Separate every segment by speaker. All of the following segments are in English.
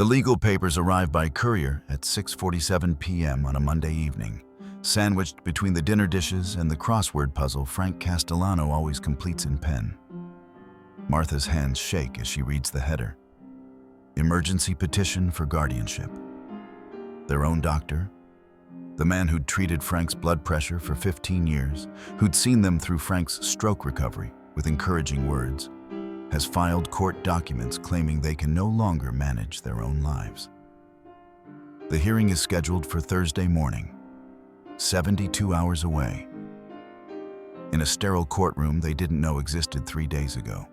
Speaker 1: The legal papers arrive by courier at 6:47 p.m. on a Monday evening, sandwiched between the dinner dishes and the crossword puzzle Frank Castellano always completes in pen. Martha's hands shake as she reads the header. Emergency petition for guardianship. Their own doctor, the man who'd treated Frank's blood pressure for 15 years, who'd seen them through Frank's stroke recovery with encouraging words, has filed court documents claiming they can no longer manage their own lives. The hearing is scheduled for Thursday morning, 72 hours away, in a sterile courtroom they didn't know existed 3 days ago.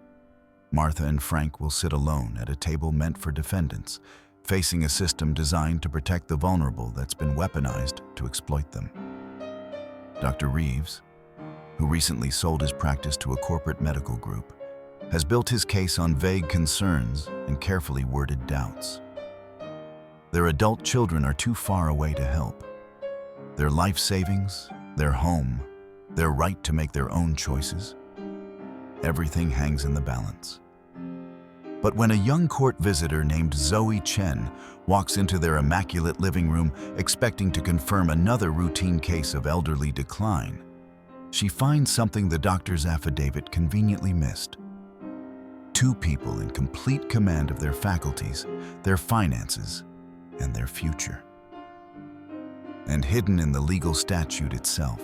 Speaker 1: Martha and Frank will sit alone at a table meant for defendants, facing a system designed to protect the vulnerable that's been weaponized to exploit them. Dr. Reeves, who recently sold his practice to a corporate medical group, has built his case on vague concerns and carefully worded doubts. Their adult children are too far away to help. Their life savings, their home, their right to make their own choices, everything hangs in the balance. But when a young court visitor named Zoe Chen walks into their immaculate living room expecting to confirm another routine case of elderly decline, she finds something the doctor's affidavit conveniently missed. Two people in complete command of their faculties, their finances, and their future. And hidden in the legal statute itself,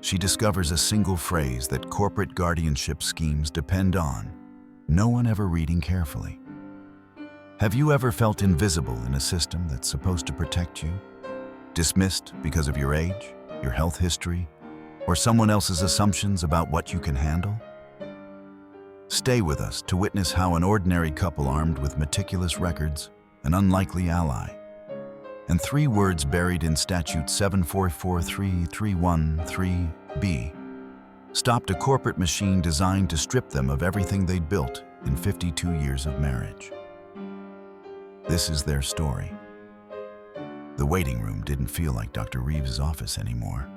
Speaker 1: she discovers a single phrase that corporate guardianship schemes depend on, no one ever reading carefully. Have you ever felt invisible in a system that's supposed to protect you? Dismissed because of your age, your health history, or someone else's assumptions about what you can handle? Stay with us to witness how an ordinary couple armed with meticulous records, an unlikely ally, and 3 words buried in Statute 7443313B stopped a corporate machine designed to strip them of everything they'd built in 52 years of marriage. This is their story. The waiting room didn't feel like Dr. Reeves' office anymore.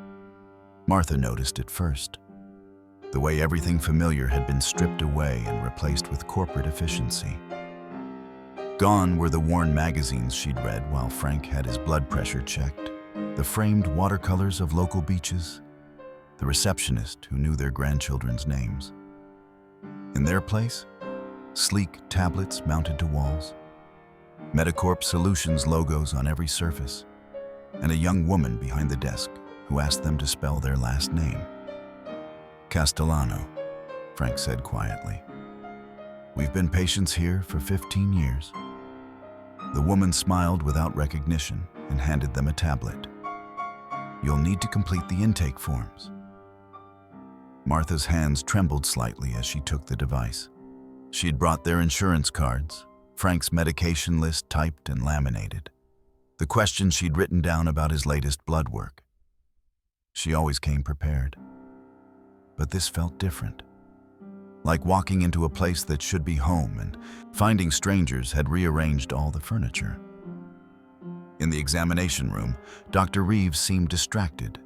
Speaker 1: Martha noticed it first. The way everything familiar had been stripped away and replaced with corporate efficiency. Gone were the worn magazines she'd read while Frank had his blood pressure checked, the framed watercolors of local beaches, the receptionist who knew their grandchildren's names. In their place, sleek tablets mounted to walls, Medicorp Solutions logos on every surface, and a young woman behind the desk who asked them to spell their last name. Castellano, Frank said quietly. We've been patients here for 15 years. The woman smiled without recognition and handed them a tablet. You'll need to complete the intake forms. Martha's hands trembled slightly as she took the device. She'd brought their insurance cards, Frank's medication list typed and laminated, the questions she'd written down about his latest blood work. She always came prepared. But this felt different. Like walking into a place that should be home and finding strangers had rearranged all the furniture. In the examination room, Dr. Reeves seemed distracted,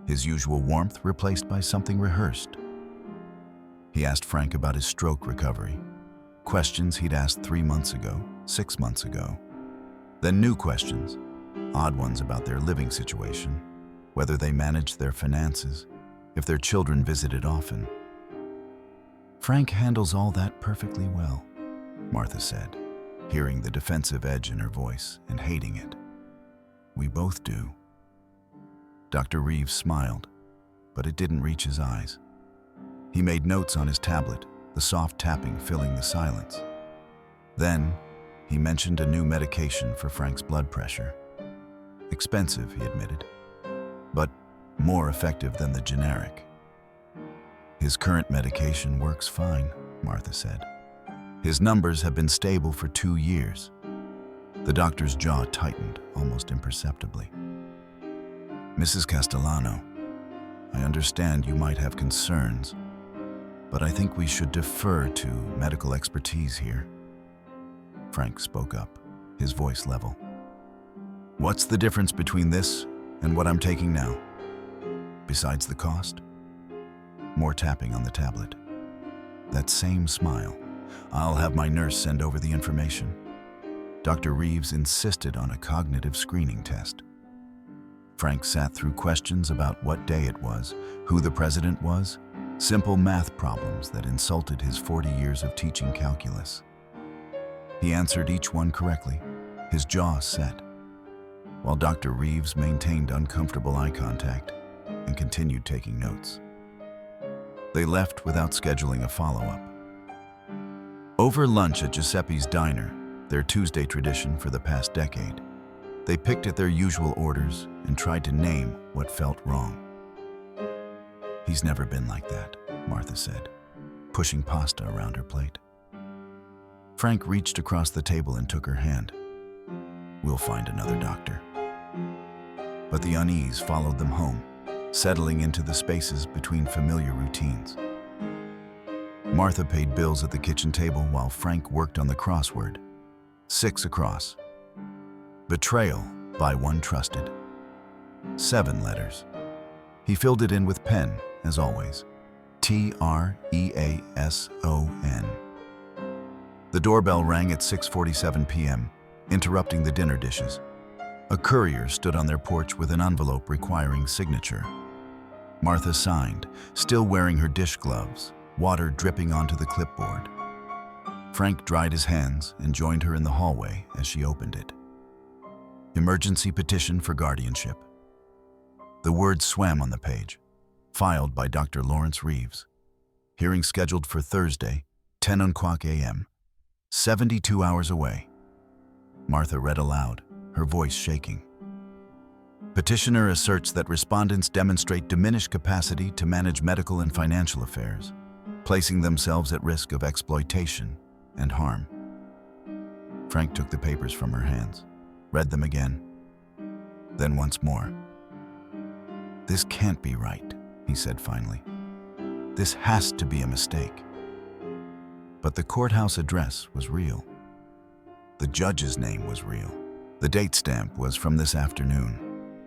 Speaker 1: his usual warmth replaced by something rehearsed. He asked Frank about his stroke recovery, questions he'd asked 3 months ago, 6 months ago. Then new questions, odd ones about their living situation, whether they managed their finances, if their children visited often. Frank handles all that perfectly well, Martha said, hearing the defensive edge in her voice and hating it. We both do. Dr. Reeves smiled, but it didn't reach his eyes. He made notes on his tablet, the soft tapping filling the silence. Then, he mentioned a new medication for Frank's blood pressure. Expensive, he admitted, but more effective than the generic. His current medication works fine, Martha said. His numbers have been stable for 2 years. The doctor's jaw tightened almost imperceptibly. Mrs. Castellano, I understand you might have concerns, but I think we should defer to medical expertise here. Frank spoke up, his voice level. What's the difference between this and what I'm taking now? Besides the cost? More tapping on the tablet. That same smile. I'll have my nurse send over the information. Dr. Reeves insisted on a cognitive screening test. Frank sat through questions about what day it was, who the president was, simple math problems that insulted his 40 years of teaching calculus. He answered each one correctly, his jaw set, while Dr. Reeves maintained uncomfortable eye contact and continued taking notes. They left without scheduling a follow-up. Over lunch at Giuseppe's Diner, their Tuesday tradition for the past decade, they picked at their usual orders and tried to name what felt wrong. "He's never been like that," Martha said, pushing pasta around her plate. Frank reached across the table and took her hand. "We'll find another doctor." But the unease followed them home, settling into the spaces between familiar routines. Martha paid bills at the kitchen table while Frank worked on the crossword. 6 across. Betrayal by one trusted. 7 letters. He filled it in with pen, as always. Treason. The doorbell rang at 6:47 p.m., interrupting the dinner dishes. A courier stood on their porch with an envelope requiring signature. Martha signed, still wearing her dish gloves, water dripping onto the clipboard. Frank dried his hands and joined her in the hallway as she opened it. Emergency petition for guardianship. The words swam on the page. Filed by Dr. Lawrence Reeves. Hearing scheduled for Thursday, 10:00 a.m., 72 hours away. Martha read aloud, her voice shaking. Petitioner asserts that respondents demonstrate diminished capacity to manage medical and financial affairs, placing themselves at risk of exploitation and harm. Frank took the papers from her hands, read them again, then once more. "This can't be right," he said finally. "This has to be a mistake." But the courthouse address was real. The judge's name was real. The date stamp was from this afternoon,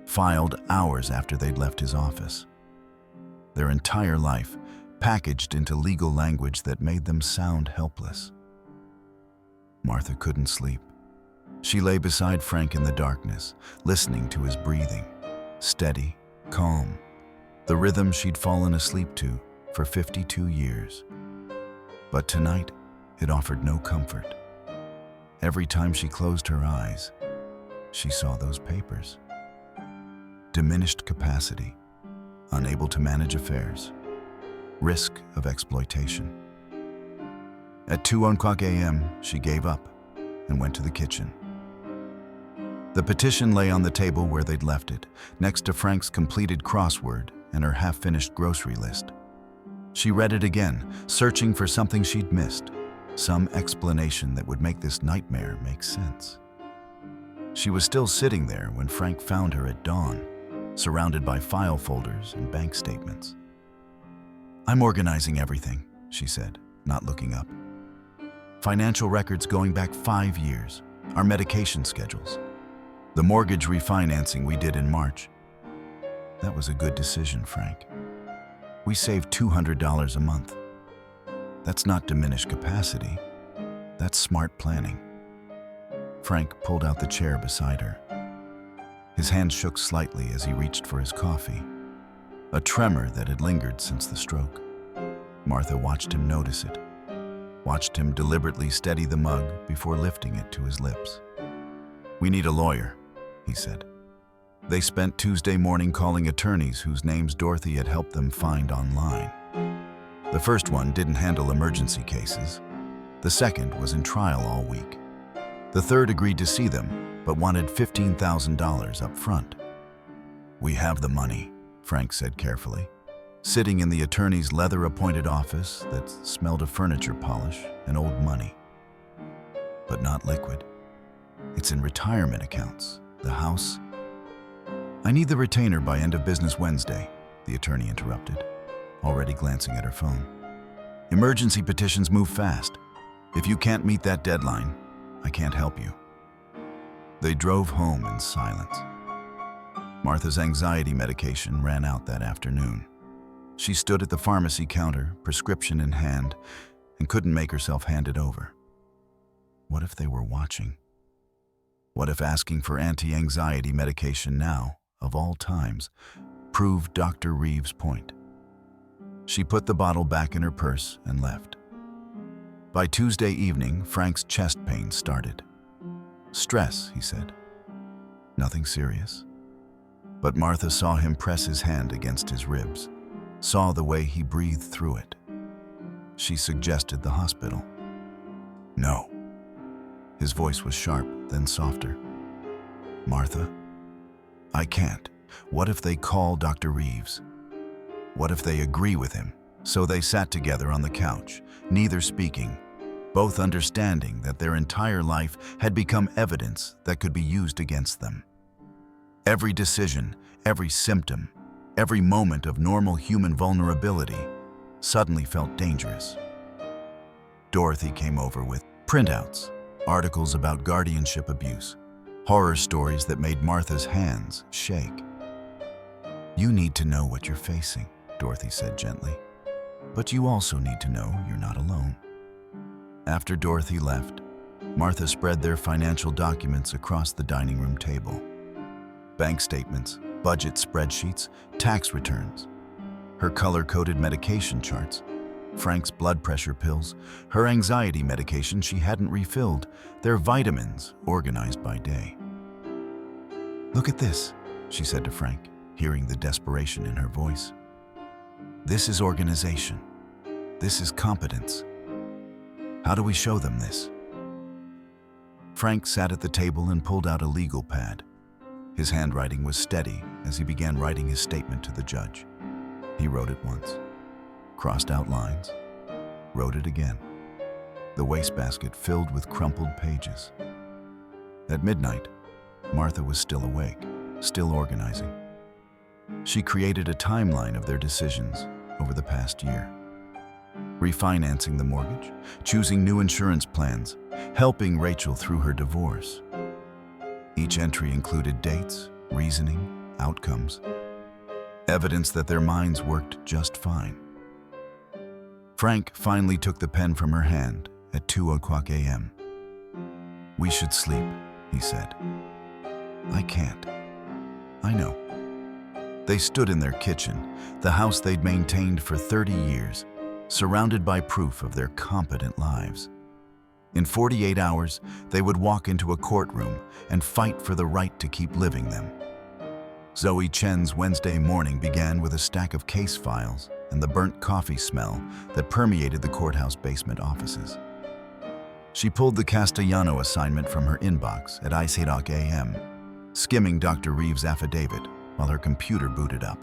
Speaker 1: filed hours after they'd left his office. Their entire life packaged into legal language that made them sound helpless. Martha couldn't sleep. She lay beside Frank in the darkness, listening to his breathing, steady, calm, the rhythm she'd fallen asleep to for 52 years. But tonight, it offered no comfort. Every time she closed her eyes, she saw those papers. Diminished capacity, unable to manage affairs, risk of exploitation. At 2:00 a.m., she gave up and went to the kitchen. The petition lay on the table where they'd left it, next to Frank's completed crossword and her half-finished grocery list. She read it again, searching for something she'd missed, some explanation that would make this nightmare make sense. She was still sitting there when Frank found her at dawn, surrounded by file folders and bank statements. "I'm organizing everything," she said, not looking up. "Financial records going back 5 years, our medication schedules, the mortgage refinancing we did in March. That was a good decision, Frank. We saved $200 a month. That's not diminished capacity. That's smart planning." Frank pulled out the chair beside her. His hand shook slightly as he reached for his coffee, a tremor that had lingered since the stroke. Martha watched him notice it, watched him deliberately steady the mug before lifting it to his lips. "We need a lawyer," he said. They spent Tuesday morning calling attorneys whose names Dorothy had helped them find online. The first one didn't handle emergency cases. The second was in trial all week. The third agreed to see them, but wanted $15,000 up front. "We have the money," Frank said carefully, sitting in the attorney's leather-appointed office that smelled of furniture polish and old money. "But not liquid. It's in retirement accounts. The house—" "I need the retainer by end of business Wednesday," the attorney interrupted, already glancing at her phone. "Emergency petitions move fast. If you can't meet that deadline, I can't help you." They drove home in silence. Martha's anxiety medication ran out that afternoon. She stood at the pharmacy counter, prescription in hand, and couldn't make herself hand it over. What if they were watching? What if asking for anti-anxiety medication now, of all times, proved Dr. Reeves' point? She put the bottle back in her purse and left. By Tuesday evening, Frank's chest pain started. "Stress," he said. "Nothing serious." But Martha saw him press his hand against his ribs, saw the way he breathed through it. She suggested the hospital. "No." His voice was sharp, then softer. "Martha, I can't. What if they call Dr. Reeves? What if they agree with him?" So they sat together on the couch, neither speaking, both understanding that their entire life had become evidence that could be used against them. Every decision, every symptom, every moment of normal human vulnerability suddenly felt dangerous. Dorothy came over with printouts, articles about guardianship abuse, horror stories that made Martha's hands shake. "You need to know what you're facing," Dorothy said gently. "But you also need to know you're not alone." After Dorothy left, Martha spread their financial documents across the dining room table. Bank statements, budget spreadsheets, tax returns, her color-coded medication charts, Frank's blood pressure pills, her anxiety medication she hadn't refilled, their vitamins organized by day. "Look at this," she said to Frank, hearing the desperation in her voice. "This is organization. This is competence. How do we show them this?" Frank sat at the table and pulled out a legal pad. His handwriting was steady as he began writing his statement to the judge. He wrote it once, crossed out lines, wrote it again. The wastebasket filled with crumpled pages. At midnight, Martha was still awake, still organizing. She created a timeline of their decisions over the past year. Refinancing the mortgage, choosing new insurance plans, helping Rachel through her divorce. Each entry included dates, reasoning, outcomes, evidence that their minds worked just fine. Frank finally took the pen from her hand at 2:00 a.m. "We should sleep," he said. "I can't." "I know." They stood in their kitchen, the house they'd maintained for 30 years, surrounded by proof of their competent lives. In 48 hours, they would walk into a courtroom and fight for the right to keep living them. Zoe Chen's Wednesday morning began with a stack of case files and the burnt coffee smell that permeated the courthouse basement offices. She pulled the Castellano assignment from her inbox at 8:00 a.m., skimming Dr. Reeves' affidavit while her computer booted up.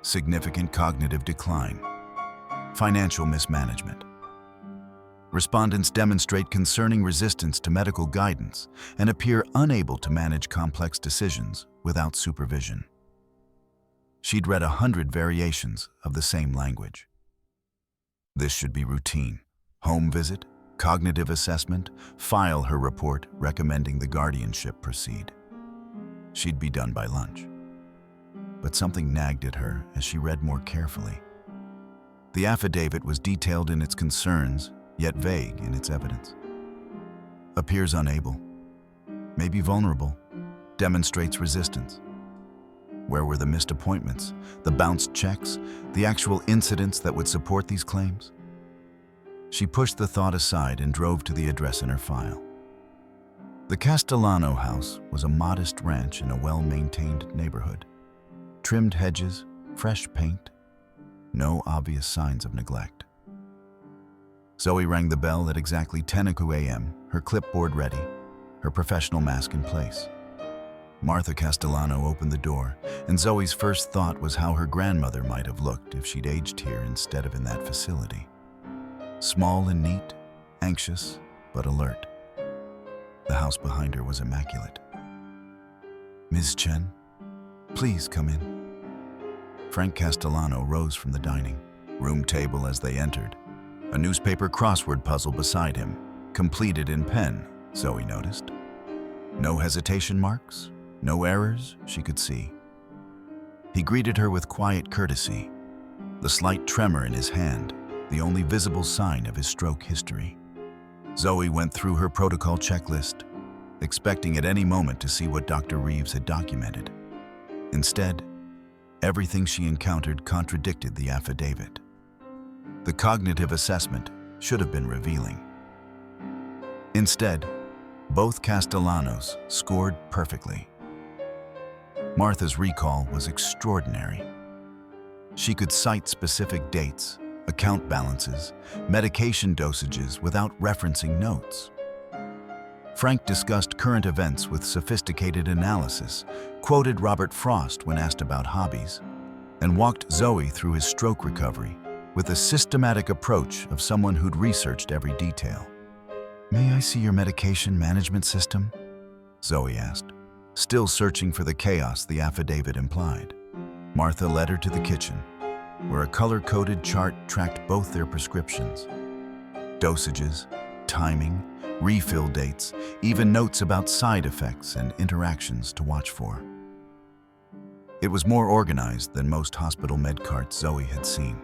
Speaker 1: Significant cognitive decline. Financial mismanagement. Respondents demonstrate concerning resistance to medical guidance and appear unable to manage complex decisions without supervision. She'd read 100 variations of the same language. This should be routine. Home visit, cognitive assessment, file her report recommending the guardianship proceed. She'd be done by lunch. But something nagged at her as she read more carefully. The affidavit was detailed in its concerns, yet vague in its evidence. Appears unable, maybe vulnerable, demonstrates resistance. Where were the missed appointments, the bounced checks, the actual incidents that would support these claims? She pushed the thought aside and drove to the address in her file. The Castellano house was a modest ranch in a well-maintained neighborhood. Trimmed hedges, fresh paint, no obvious signs of neglect. Zoe rang the bell at exactly 10:00 a.m., her clipboard ready, her professional mask in place. Martha Castellano opened the door, and Zoe's first thought was how her grandmother might have looked if she'd aged here instead of in that facility. Small and neat, anxious, but alert. The house behind her was immaculate. "Ms. Chen, please come in." Frank Castellano rose from the dining room table as they entered, a newspaper crossword puzzle beside him, completed in pen, Zoe noticed. No hesitation marks, no errors she could see. He greeted her with quiet courtesy, the slight tremor in his hand, the only visible sign of his stroke history. Zoe went through her protocol checklist, expecting at any moment to see what Dr. Reeves had documented. Instead, everything she encountered contradicted the affidavit. The cognitive assessment should have been revealing. Instead, both Castellanos scored perfectly. Martha's recall was extraordinary. She could cite specific dates, account balances, medication dosages without referencing notes. Frank discussed current events with sophisticated analysis, quoted Robert Frost when asked about hobbies, and walked Zoe through his stroke recovery with a systematic approach of someone who'd researched every detail. "May I see your medication management system?" Zoe asked, still searching for the chaos the affidavit implied. Martha led her to the kitchen, where a color-coded chart tracked both their prescriptions. Dosages, timing, refill dates, even notes about side effects and interactions to watch for. It was more organized than most hospital med carts Zoe had seen.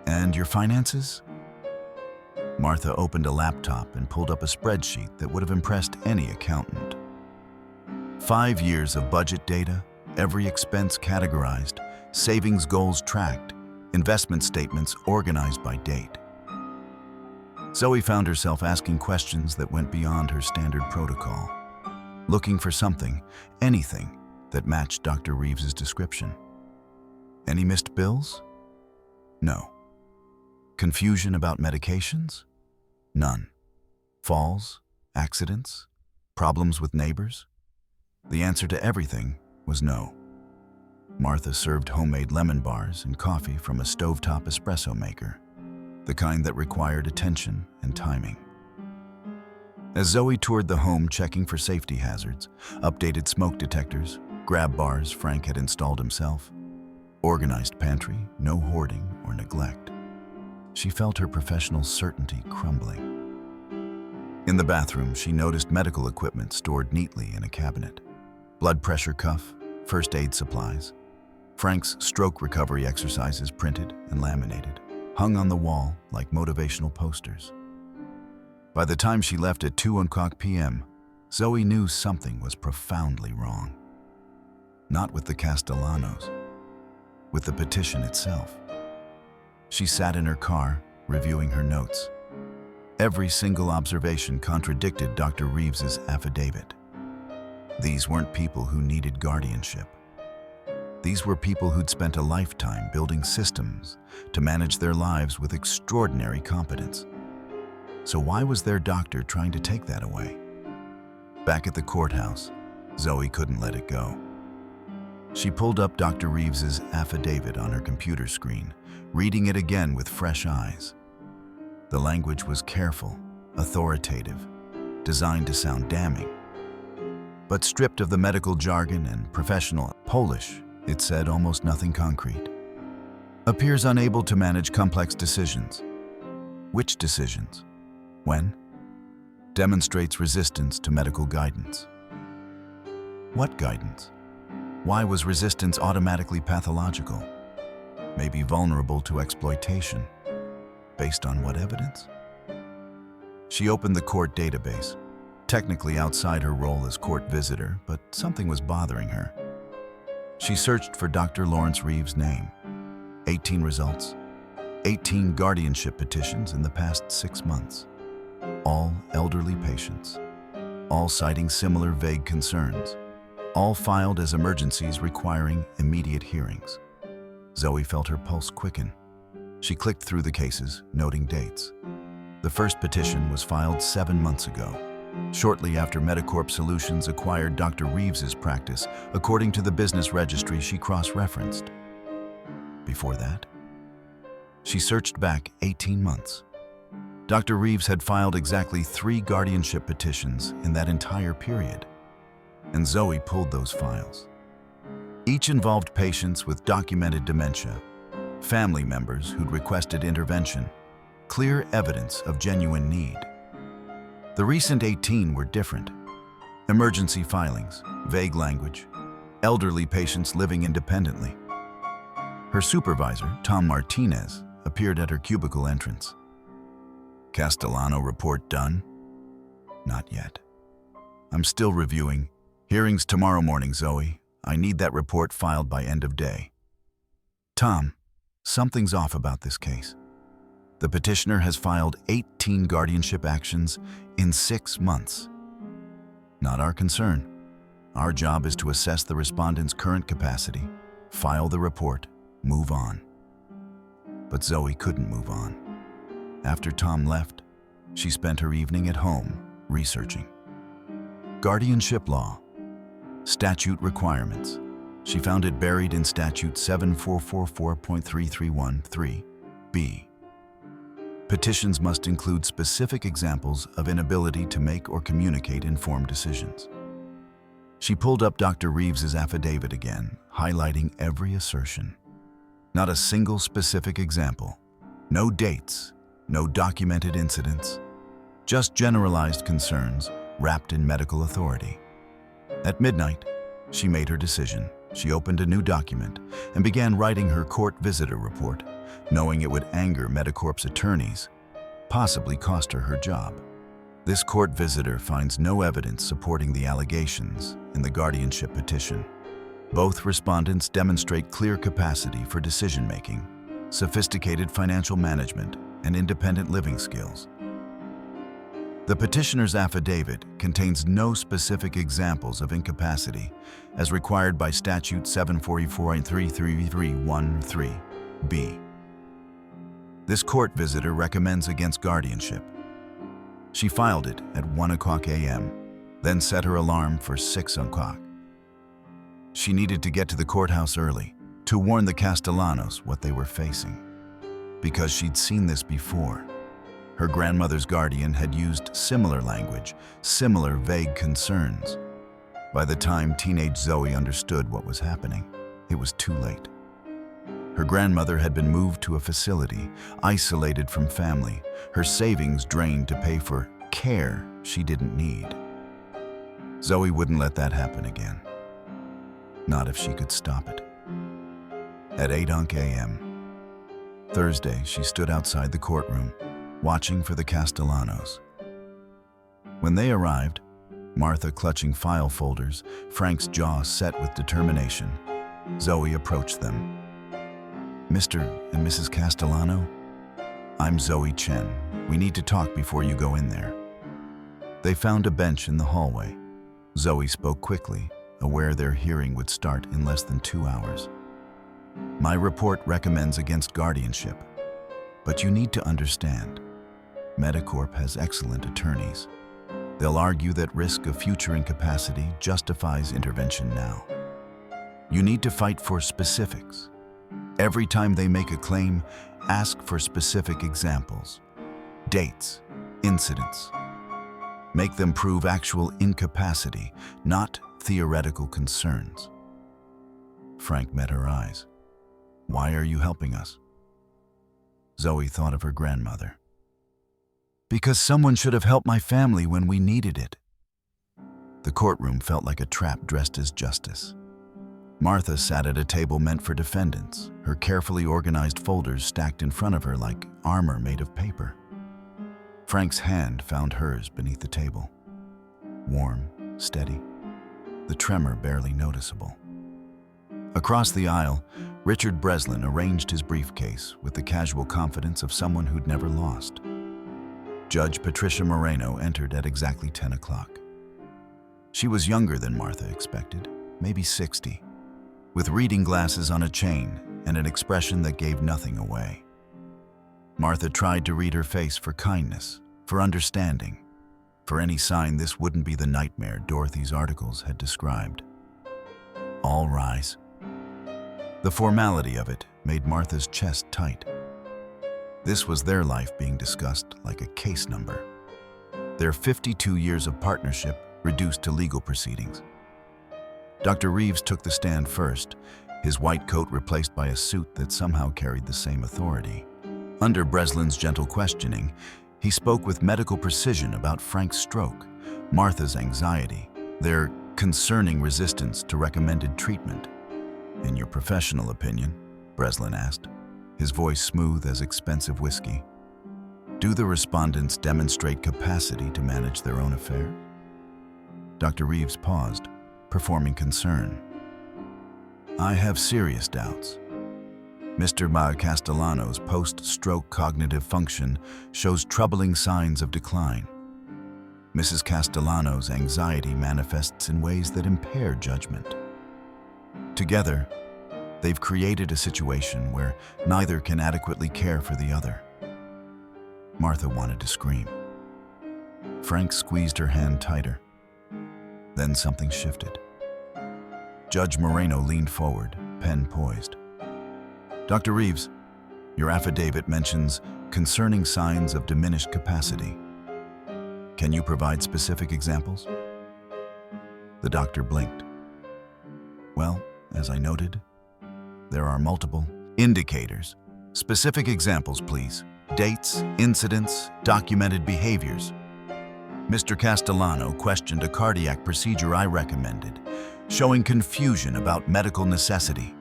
Speaker 1: "And your finances?" Martha opened a laptop and pulled up a spreadsheet that would have impressed any accountant. 5 years of budget data, every expense categorized, savings goals tracked, investment statements organized by date. Zoe found herself asking questions that went beyond her standard protocol, looking for something, anything, that matched Dr. Reeves's description. Any missed bills? No. Confusion about medications? None. Falls? Accidents? Problems with neighbors? The answer to everything was no. Martha served homemade lemon bars and coffee from a stovetop espresso maker, the kind that required attention and timing. As Zoe toured the home checking for safety hazards, updated smoke detectors, grab bars Frank had installed himself, organized pantry, no hoarding or neglect, she felt her professional certainty crumbling. In the bathroom, she noticed medical equipment stored neatly in a cabinet. Blood pressure cuff, first aid supplies, Frank's stroke recovery exercises printed and laminated, hung on the wall like motivational posters. By the time she left at 2:00 p.m., Zoe knew something was profoundly wrong. Not with the Castellanos, with the petition itself. She sat in her car, reviewing her notes. Every single observation contradicted Dr. Reeves's affidavit. These weren't people who needed guardianship. These were people who'd spent a lifetime building systems to manage their lives with extraordinary competence. So why was their doctor trying to take that away? Back at the courthouse, Zoe couldn't let it go. She pulled up Dr. Reeves's affidavit on her computer screen, reading it again with fresh eyes. The language was careful, authoritative, designed to sound damning. But stripped of the medical jargon and professional Polish, it said almost nothing concrete. Appears unable to manage complex decisions. Which decisions? When? Demonstrates resistance to medical guidance. What guidance? Why was resistance automatically pathological? Maybe vulnerable to exploitation. Based on what evidence? She opened the court database, technically outside her role as court visitor, but something was bothering her. She searched for Dr. Lawrence Reeves' name. 18 results. 18 guardianship petitions in the past 6 months. All elderly patients. All citing similar vague concerns. All filed as emergencies requiring immediate hearings. Zoe felt her pulse quicken. She clicked through the cases, noting dates. The first petition was filed 7 months ago, shortly after Medicorp Solutions acquired Dr. Reeves's practice, according to the business registry she cross-referenced. Before that, she searched back 18 months. Dr. Reeves had filed exactly 3 guardianship petitions in that entire period, and Zoe pulled those files. Each involved patients with documented dementia, family members who'd requested intervention, clear evidence of genuine need. The recent 18 were different. Emergency filings, vague language, elderly patients living independently. Her supervisor, Tom Martinez, appeared at her cubicle entrance. Castellano report done? Not yet. I'm still reviewing. Hearings tomorrow morning, Zoe. I need that report filed by end of day. Tom, something's off about this case. The petitioner has filed 18 guardianship actions in 6 months. Not our concern. Our job is to assess the respondent's current capacity, file the report, move on. But Zoe couldn't move on. After Tom left, she spent her evening at home researching. Guardianship law. Statute requirements. She found it buried in Statute 7444.3313b. Petitions must include specific examples of inability to make or communicate informed decisions. She pulled up Dr. Reeves's affidavit again, highlighting every assertion. Not a single specific example. No dates, no documented incidents. Just generalized concerns wrapped in medical authority. At midnight, she made her decision. She opened a new document and began writing her court visitor report, knowing it would anger Medicorp's attorneys, possibly cost her her job. This court visitor finds no evidence supporting the allegations in the guardianship petition. Both respondents demonstrate clear capacity for decision-making, sophisticated financial management, and independent living skills. The petitioner's affidavit contains no specific examples of incapacity as required by Statute 744.33313b. This court visitor recommends against guardianship. She filed it at 1:00 a.m., then set her alarm for 6 o'clock. She needed to get to the courthouse early to warn the Castellanos what they were facing, because she'd seen this before. Her grandmother's guardian had used similar language, similar vague concerns. By the time teenage Zoe understood what was happening, it was too late. Her grandmother had been moved to a facility, isolated from family, her savings drained to pay for care she didn't need. Zoe wouldn't let that happen again. Not if she could stop it. At 8 a.m. Thursday, she stood outside the courtroom, watching for the Castellanos. When they arrived, Martha clutching file folders, Frank's jaw set with determination, Zoe approached them. Mr. and Mrs. Castellano? I'm Zoe Chen. We need to talk before you go in there. They found a bench in the hallway. Zoe spoke quickly, aware their hearing would start in less than 2 hours. My report recommends against guardianship, but you need to understand, Medicorp has excellent attorneys. They'll argue that risk of future incapacity justifies intervention now. You need to fight for specifics. Every time they make a claim, ask for specific examples, dates, incidents. Make them prove actual incapacity, not theoretical concerns. Frank met her eyes. Why are you helping us? Zoe thought of her grandmother. Because someone should have helped my family when we needed it. The courtroom felt like a trap dressed as justice. Martha sat at a table meant for defendants, her carefully organized folders stacked in front of her like armor made of paper. Frank's hand found hers beneath the table. Warm, steady, the tremor barely noticeable. Across the aisle, Richard Breslin arranged his briefcase with the casual confidence of someone who'd never lost. Judge Patricia Moreno entered at exactly 10 o'clock. She was younger than Martha expected, maybe 60. With reading glasses on a chain and an expression that gave nothing away. Martha tried to read her face for kindness, for understanding, for any sign this wouldn't be the nightmare Dorothy's articles had described. All rise. The formality of it made Martha's chest tight. This was their life being discussed like a case number. Their 52 years of partnership reduced to legal proceedings. Dr. Reeves took the stand first, his white coat replaced by a suit that somehow carried the same authority. Under Breslin's gentle questioning, he spoke with medical precision about Frank's stroke, Martha's anxiety, their concerning resistance to recommended treatment. In your professional opinion, Breslin asked, his voice smooth as expensive whiskey, do the respondents demonstrate capacity to manage their own affairs? Dr. Reeves paused, performing concern. I have serious doubts. Mr. Castellano's post-stroke cognitive function shows troubling signs of decline. Mrs. Castellano's anxiety manifests in ways that impair judgment. Together, they've created a situation where neither can adequately care for the other. Martha wanted to scream. Frank squeezed her hand tighter. Then something shifted. Judge Moreno leaned forward, pen poised. Dr. Reeves, your affidavit mentions concerning signs of diminished capacity. Can you provide specific examples? The doctor blinked. Well, as I noted, there are multiple indicators. Specific examples, please. Dates, incidents, documented behaviors. Mr. Castellano questioned a cardiac procedure I recommended, showing confusion about medical necessity.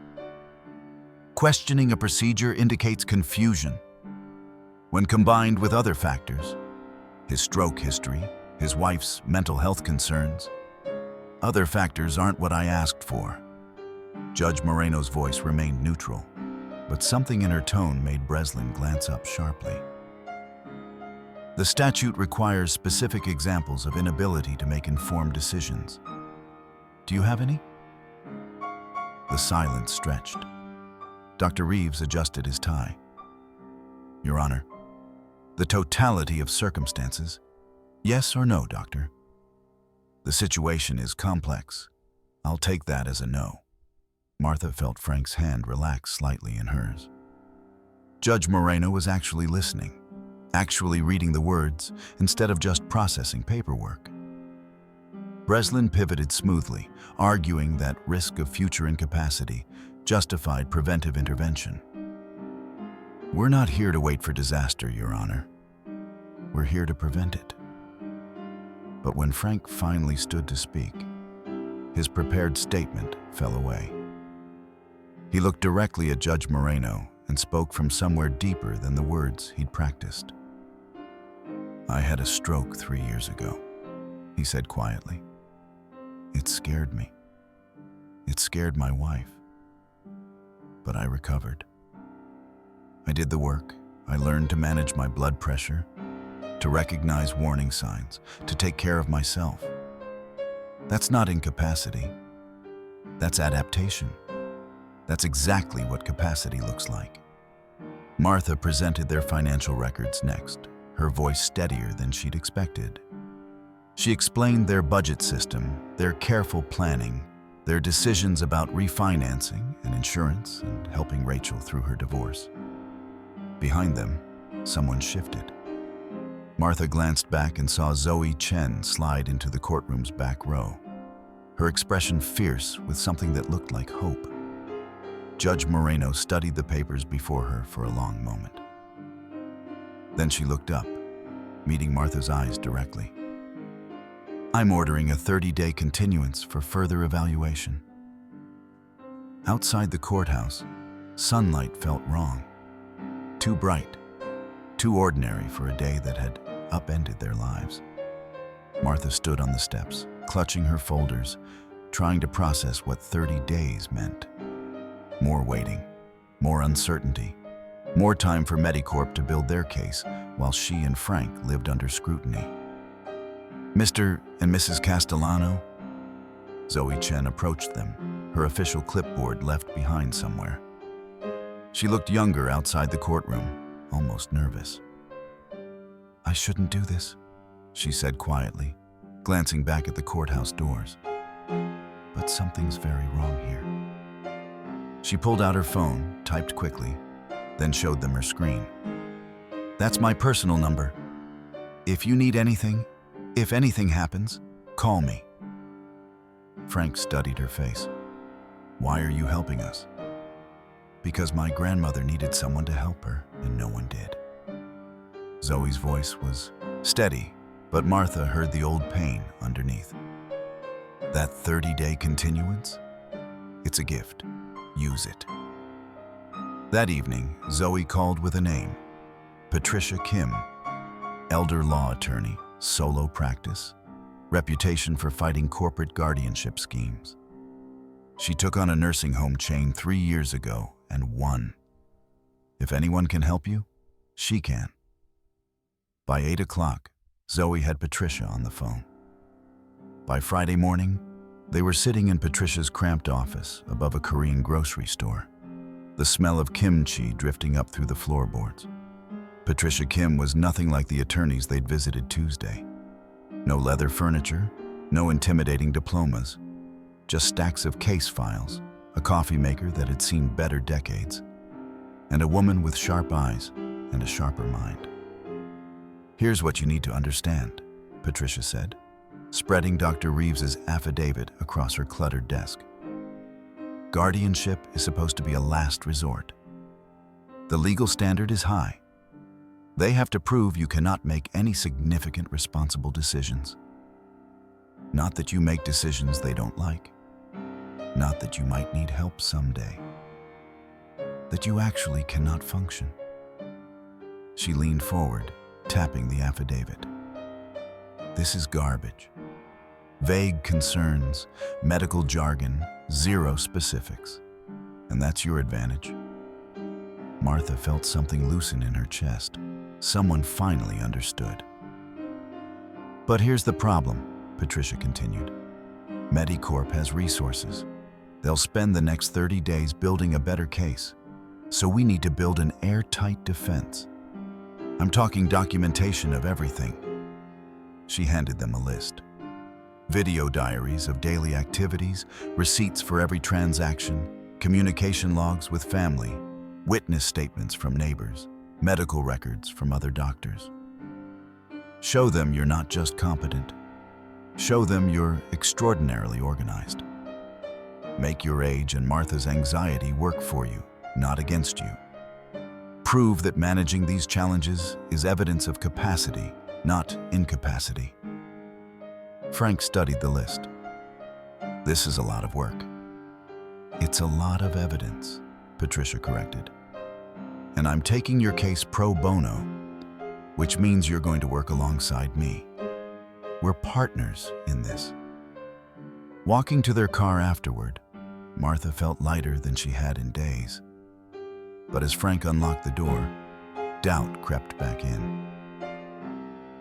Speaker 1: Questioning a procedure indicates confusion. When combined with other factors, his stroke history, his wife's mental health concerns, other factors aren't what I asked for. Judge Moreno's voice remained neutral, but something in her tone made Breslin glance up sharply. The statute requires specific examples of inability to make informed decisions. Do you have any? The silence stretched. Dr. Reeves adjusted his tie. Your Honor, the totality of circumstances. Yes or no, Doctor? The situation is complex. I'll take that as a no. Martha felt Frank's hand relax slightly in hers. Judge Moreno was actually listening, actually reading the words instead of just processing paperwork. Breslin pivoted smoothly, arguing that risk of future incapacity justified preventive intervention. We're not here to wait for disaster, Your Honor. We're here to prevent it. But when Frank finally stood to speak, his prepared statement fell away. He looked directly at Judge Moreno and spoke from somewhere deeper than the words he'd practiced. I had a stroke 3 years ago, he said quietly. It scared me. It scared my wife. But I recovered. I did the work. I learned to manage my blood pressure, to recognize warning signs, to take care of myself. That's not incapacity. That's adaptation. That's exactly what capacity looks like. Martha presented their financial records next, her voice steadier than she'd expected. She explained their budget system, their careful planning, their decisions about refinancing and insurance and helping Rachel through her divorce. Behind them, someone shifted. Martha glanced back and saw Zoe Chen slide into the courtroom's back row, her expression fierce with something that looked like hope. Judge Moreno studied the papers before her for a long moment. Then she looked up, meeting Martha's eyes directly. I'm ordering a 30-day continuance for further evaluation. Outside the courthouse, sunlight felt wrong. Too bright, too ordinary for a day that had upended their lives. Martha stood on the steps, clutching her folders, trying to process what 30 days meant. More waiting, more uncertainty, more time for Medicorp to build their case while she and Frank lived under scrutiny. Mr. and Mrs. Castellano? Zoe Chen approached them, her official clipboard left behind somewhere. She looked younger outside the courtroom, almost nervous. I shouldn't do this, she said quietly, glancing back at the courthouse doors. But something's very wrong here. She pulled out her phone, typed quickly, then showed them her screen. That's my personal number. If you need anything, if anything happens, call me. Frank studied her face. Why are you helping us? Because my grandmother needed someone to help her, and no one did. Zoe's voice was steady, but Martha heard the old pain underneath. That 30-day continuance? It's a gift. Use it. That evening, Zoe called with a name. Patricia Kim, elder law attorney, solo practice, reputation for fighting corporate guardianship schemes. She took on a nursing home chain 3 years ago and won. If anyone can help you, she can. By 8 o'clock, Zoe had Patricia on the phone. By Friday morning, they were sitting in Patricia's cramped office above a Korean grocery store, the smell of kimchi drifting up through the floorboards. Patricia Kim was nothing like the attorneys they'd visited Tuesday. No leather furniture, no intimidating diplomas, just stacks of case files, a coffee maker that had seen better decades, and a woman with sharp eyes and a sharper mind. "Here's what you need to understand," Patricia said, spreading Dr. Reeves's affidavit across her cluttered desk. "Guardianship is supposed to be a last resort. The legal standard is high. They have to prove you cannot make any significant responsible decisions. Not that you make decisions they don't like. Not that you might need help someday. That you actually cannot function." She leaned forward, tapping the affidavit. "This is garbage. Vague concerns, medical jargon, zero specifics. And that's your advantage." Martha felt something loosen in her chest. Someone finally understood. "But here's the problem," Patricia continued. "Medicorp has resources. They'll spend the next 30 days building a better case. So we need to build an airtight defense. I'm talking documentation of everything." She handed them a list. Video diaries of daily activities, receipts for every transaction, communication logs with family, witness statements from neighbors, medical records from other doctors. Show them you're not just competent. Show them you're extraordinarily organized. Make your age and Martha's anxiety work for you, not against you. Prove that managing these challenges is evidence of capacity, not incapacity. Frank studied the list. "This is a lot of work." "It's a lot of evidence," Patricia corrected. "And I'm taking your case pro bono, which means you're going to work alongside me. We're partners in this." Walking to their car afterward, Martha felt lighter than she had in days. But as Frank unlocked the door, doubt crept back in.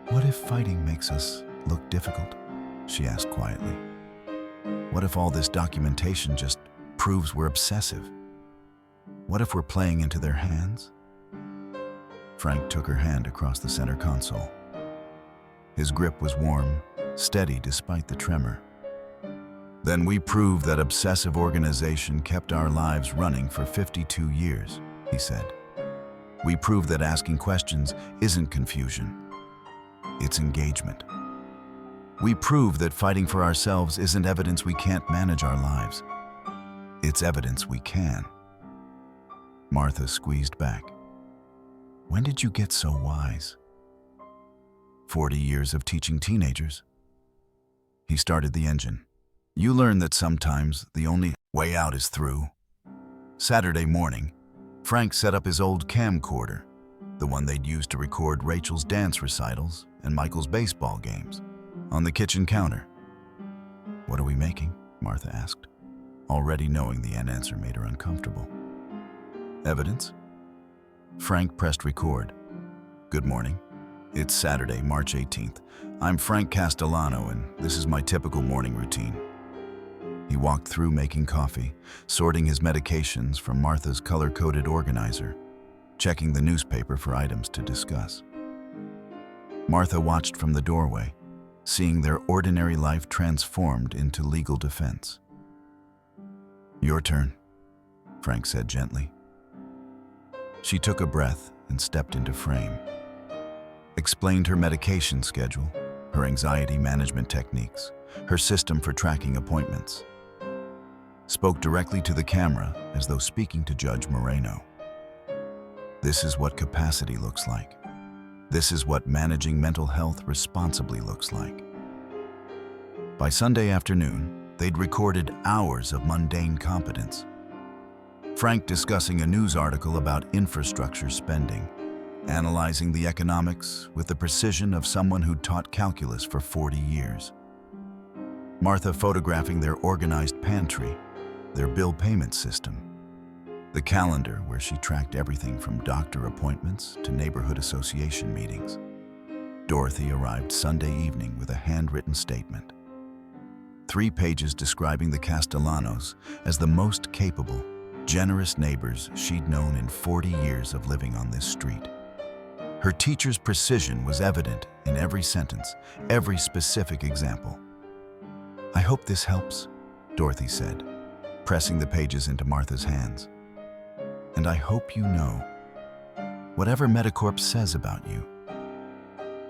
Speaker 1: "What if fighting makes us look difficult?" she asked quietly. "What if all this documentation just proves we're obsessive? What if we're playing into their hands?" Frank took her hand across the center console. His grip was warm, steady despite the tremor. "Then we proved that obsessive organization kept our lives running for 52 years, he said. "We proved that asking questions isn't confusion. It's engagement. We proved that fighting for ourselves isn't evidence we can't manage our lives. It's evidence we can." Martha squeezed back. "When did you get so wise?" 40 years of teaching teenagers." He started the engine. "You learn that sometimes the only way out is through." Saturday morning, Frank set up his old camcorder, the one they'd used to record Rachel's dance recitals and Michael's baseball games, on the kitchen counter. "What are we making?" Martha asked, already knowing the answer made her uncomfortable. "Evidence?" Frank pressed record. "Good morning. It's Saturday, March 18th. I'm Frank Castellano, and this is my typical morning routine." He walked through making coffee, sorting his medications from Martha's color-coded organizer, checking the newspaper for items to discuss. Martha watched from the doorway, seeing their ordinary life transformed into legal defense. "Your turn," Frank said gently. She took a breath and stepped into frame. Explained her medication schedule, her anxiety management techniques, her system for tracking appointments. Spoke directly to the camera as though speaking to Judge Moreno. "This is what capacity looks like. This is what managing mental health responsibly looks like." By Sunday afternoon, they'd recorded hours of mundane competence. Frank discussing a news article about infrastructure spending, analyzing the economics with the precision of someone who'd taught calculus for 40 years. Martha photographing their organized pantry, their bill payment system, the calendar where she tracked everything from doctor appointments to neighborhood association meetings. Dorothy arrived Sunday evening with a handwritten statement. 3 pages describing the Castellanos as the most capable, generous neighbors she'd known in 40 years of living on this street. Her teacher's precision was evident in every sentence, every specific example. "I hope this helps," Dorothy said, pressing the pages into Martha's hands. "And I hope you know, whatever Medicorp says about you,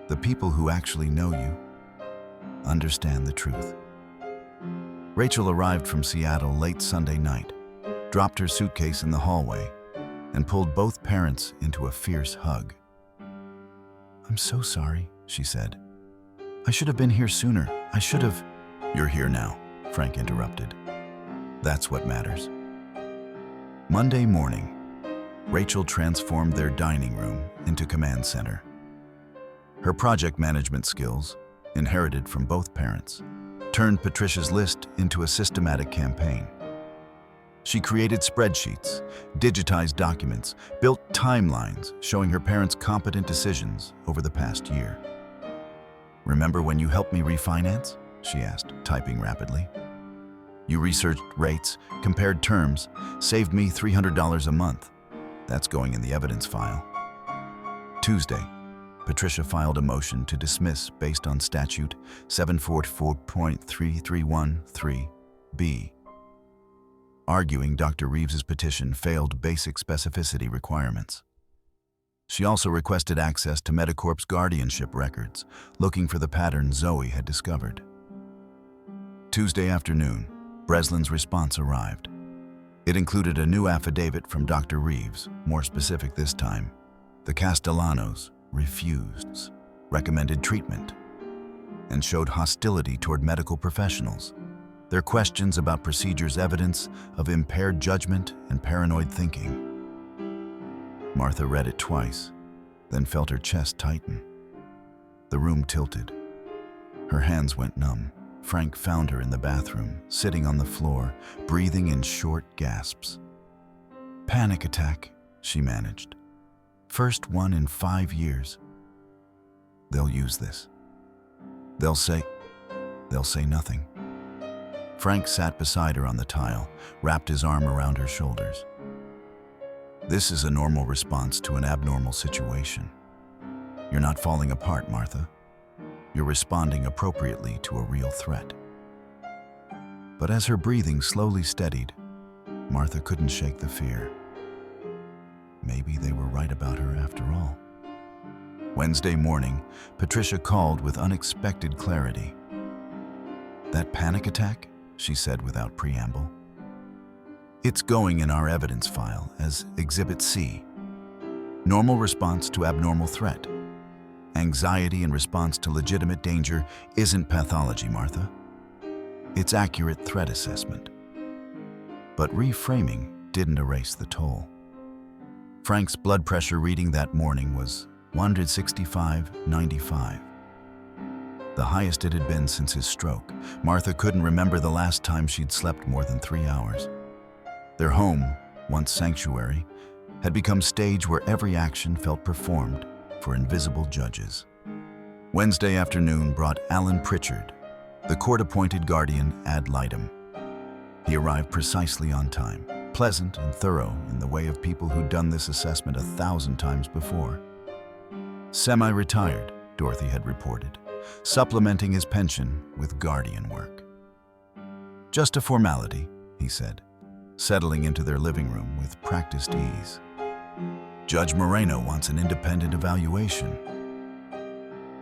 Speaker 1: the people who actually know you understand the truth." Rachel arrived from Seattle late Sunday night, dropped her suitcase in the hallway, and pulled both parents into a fierce hug. "I'm so sorry," she said. "I should have been here sooner. I should have—" "You're here now," Frank interrupted. "That's what matters." Monday morning, Rachel transformed their dining room into command center. Her project management skills, inherited from both parents, turned Patricia's list into a systematic campaign. She created spreadsheets, digitized documents, built timelines showing her parents' competent decisions over the past year. "Remember when you helped me refinance?" she asked, typing rapidly. "You researched rates, compared terms, saved me $300 a month. That's going in the evidence file." Tuesday, Patricia filed a motion to dismiss based on Statute 744.3313b, arguing Dr. Reeves's petition failed basic specificity requirements. She also requested access to Medicorp's guardianship records, looking for the pattern Zoe had discovered. Tuesday afternoon, Breslin's response arrived. It included a new affidavit from Dr. Reeves, more specific this time. The Castellanos refused recommended treatment and showed hostility toward medical professionals. Their questions about procedures evidence of impaired judgment and paranoid thinking. Martha read it twice, then felt her chest tighten. The room tilted. Her hands went numb. Frank found her in the bathroom, sitting on the floor, breathing in short gasps. "Panic attack," she managed. "First one in 5 years. They'll use this. They'll say nothing." Frank sat beside her on the tile, wrapped his arm around her shoulders. "This is a normal response to an abnormal situation. You're not falling apart, Martha. You're responding appropriately to a real threat." But as her breathing slowly steadied, Martha couldn't shake the fear. Maybe they were right about her after all. Wednesday morning, Patricia called with unexpected clarity. "That panic attack?" she said without preamble. "It's going in our evidence file as Exhibit C. Normal response to abnormal threat. Anxiety in response to legitimate danger isn't pathology, Martha. It's accurate threat assessment." But reframing didn't erase the toll. Frank's blood pressure reading that morning was 165/95. The highest it had been since his stroke. Martha couldn't remember the last time she'd slept more than 3 hours. Their home, once sanctuary, had become stage where every action felt performed for invisible judges. Wednesday afternoon brought Alan Pritchard, the court-appointed guardian ad litem. He arrived precisely on time, pleasant and thorough in the way of people who'd done this assessment 1,000 times before. Semi-retired, Dorothy had reported, supplementing his pension with guardian work. "Just a formality," he said, settling into their living room with practiced ease. "Judge Moreno wants an independent evaluation."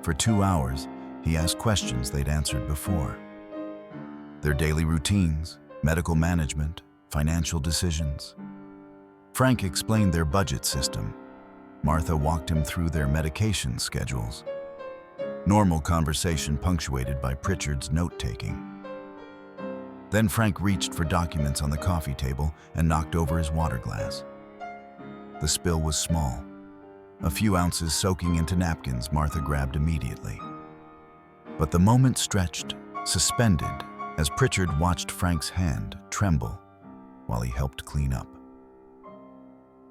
Speaker 1: For 2 hours, he asked questions they'd answered before. Their daily routines, medical management, financial decisions. Frank explained their budget system. Martha walked him through their medication schedules. Normal conversation punctuated by Pritchard's note-taking. Then Frank reached for documents on the coffee table and knocked over his water glass. The spill was small. A few ounces soaking into napkins Martha grabbed immediately. But the moment stretched, suspended, as Pritchard watched Frank's hand tremble while he helped clean up.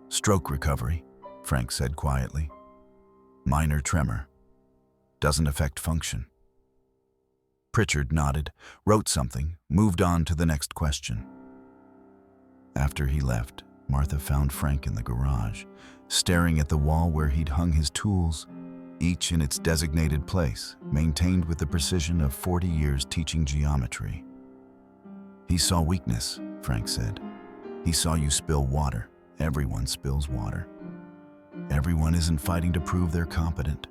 Speaker 1: "Stroke recovery," Frank said quietly. "Minor tremor. Doesn't affect function." Pritchard nodded, wrote something, moved on to the next question. After he left, Martha found Frank in the garage, staring at the wall where he'd hung his tools, each in its designated place, maintained with the precision of 40 years teaching geometry. "He saw weakness," Frank said. "He saw you spill water. Everyone spills water. Everyone isn't fighting to prove they're competent."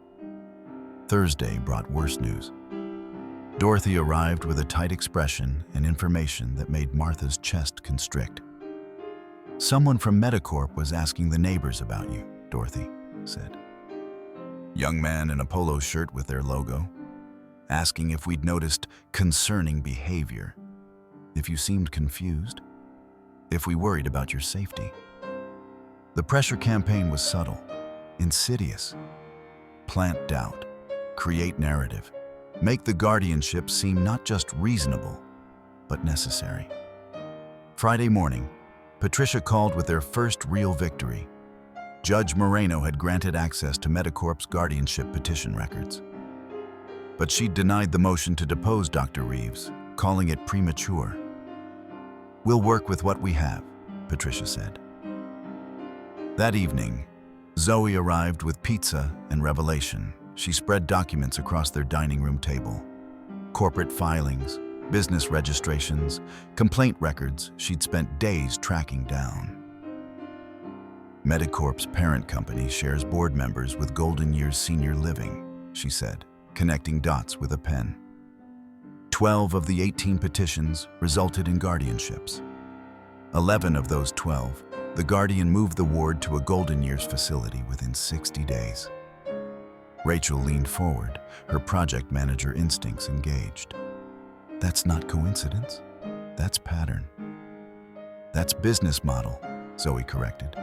Speaker 1: Thursday brought worse news. Dorothy arrived with a tight expression and information that made Martha's chest constrict. "Someone from Medicorp was asking the neighbors about you," Dorothy said. Young man in a polo shirt with their logo, asking if we'd noticed concerning behavior, if you seemed confused, if we worried about your safety. The pressure campaign was subtle, insidious. Plant doubt, create narrative, make the guardianship seem not just reasonable, but necessary. Friday morning, Patricia called with their first real victory. Judge Moreno had granted access to Medicorp's guardianship petition records. But she'd denied the motion to depose Dr. Reeves, calling it premature. "We'll work with what we have," Patricia said. That evening, Zoe arrived with pizza and revelation. She spread documents across their dining room table. Corporate filings, business registrations, complaint records she'd spent days tracking down. Medicorp's parent company shares board members with Golden Years Senior Living, she said, connecting dots with a pen. 12 of the 18 petitions resulted in guardianships. 11 of those 12, the Guardian moved the ward to a Golden Years facility within 60 days. Rachel leaned forward, her project manager instincts engaged. "That's not coincidence. That's pattern." "That's business model," Zoe corrected.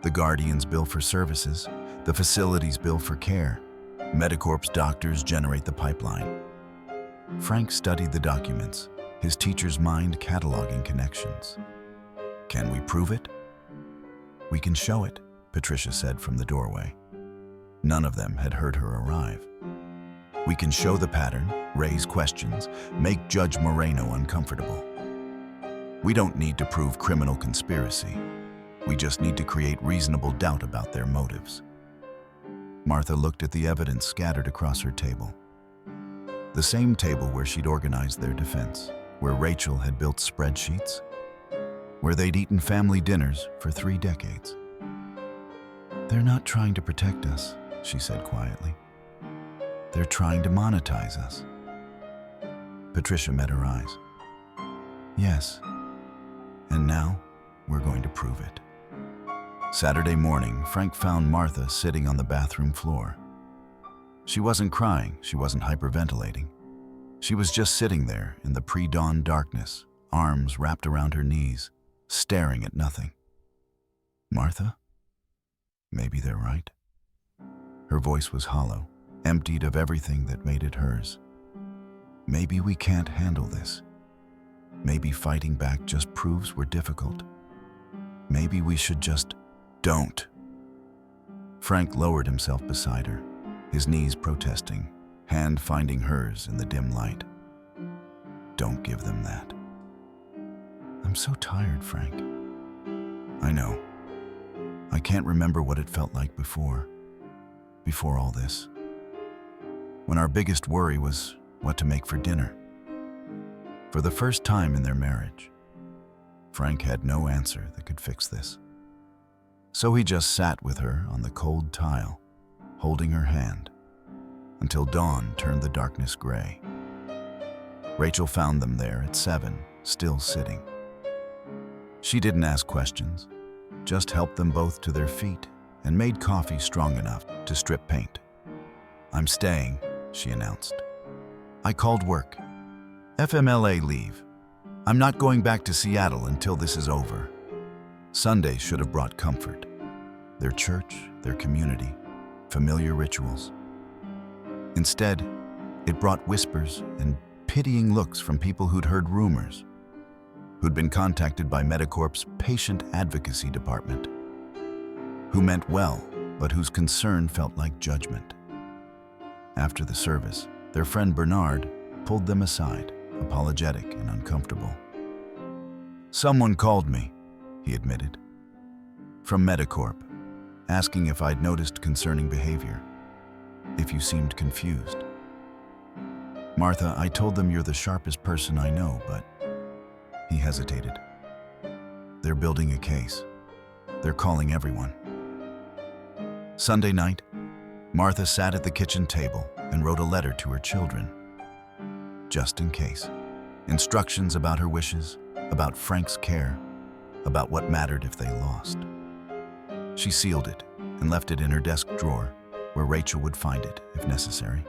Speaker 1: "The Guardians bill for services, the facilities bill for care. Medicorp's doctors generate the pipeline." Frank studied the documents, his teacher's mind cataloging connections. "Can we prove it?" "We can show it," Patricia said from the doorway. None of them had heard her arrive. "We can show the pattern, raise questions, make Judge Moreno uncomfortable. We don't need to prove criminal conspiracy. We just need to create reasonable doubt about their motives." Martha looked at the evidence scattered across her table. The same table where she'd organized their defense, where Rachel had built spreadsheets, where they'd eaten family dinners for 3 decades. "They're not trying to protect us," she said quietly. "They're trying to monetize us." Patricia met her eyes. "Yes, and now we're going to prove it." Saturday morning, Frank found Martha sitting on the bathroom floor. She wasn't crying, she wasn't hyperventilating. She was just sitting there in the pre-dawn darkness, arms wrapped around her knees, staring at nothing. "Martha? Maybe they're right." Her voice was hollow, emptied of everything that made it hers. "Maybe we can't handle this. Maybe fighting back just proves we're difficult. Maybe we should just don't." Frank lowered himself beside her, his knees protesting, hand finding hers in the dim light. "Don't give them that." "I'm so tired, Frank." "I know. I can't remember what it felt like before all this. When our biggest worry was what to make for dinner." For the first time in their marriage, Frank had no answer that could fix this. So he just sat with her on the cold tile, holding her hand, until dawn turned the darkness gray. Rachel found them there at 7, still sitting. She didn't ask questions, just helped them both to their feet and made coffee strong enough to strip paint. "I'm staying," she announced. "I called work. FMLA leave. I'm not going back to Seattle until this is over." Sunday should have brought comfort. Their church, their community, familiar rituals. Instead, it brought whispers and pitying looks from people who'd heard rumors, who'd been contacted by Medicorp's patient advocacy department, who meant well, but whose concern felt like judgment. After the service, their friend Bernard pulled them aside, apologetic and uncomfortable. "Someone called me," he admitted, "from Medicorp, asking if I'd noticed concerning behavior, if you seemed confused. Martha, I told them you're the sharpest person I know, but..." He hesitated. "They're building a case. They're calling everyone." Sunday night, Martha sat at the kitchen table and wrote a letter to her children. Just in case. Instructions about her wishes, about Frank's care, about what mattered if they lost. She sealed it and left it in her desk drawer, where Rachel would find it if necessary.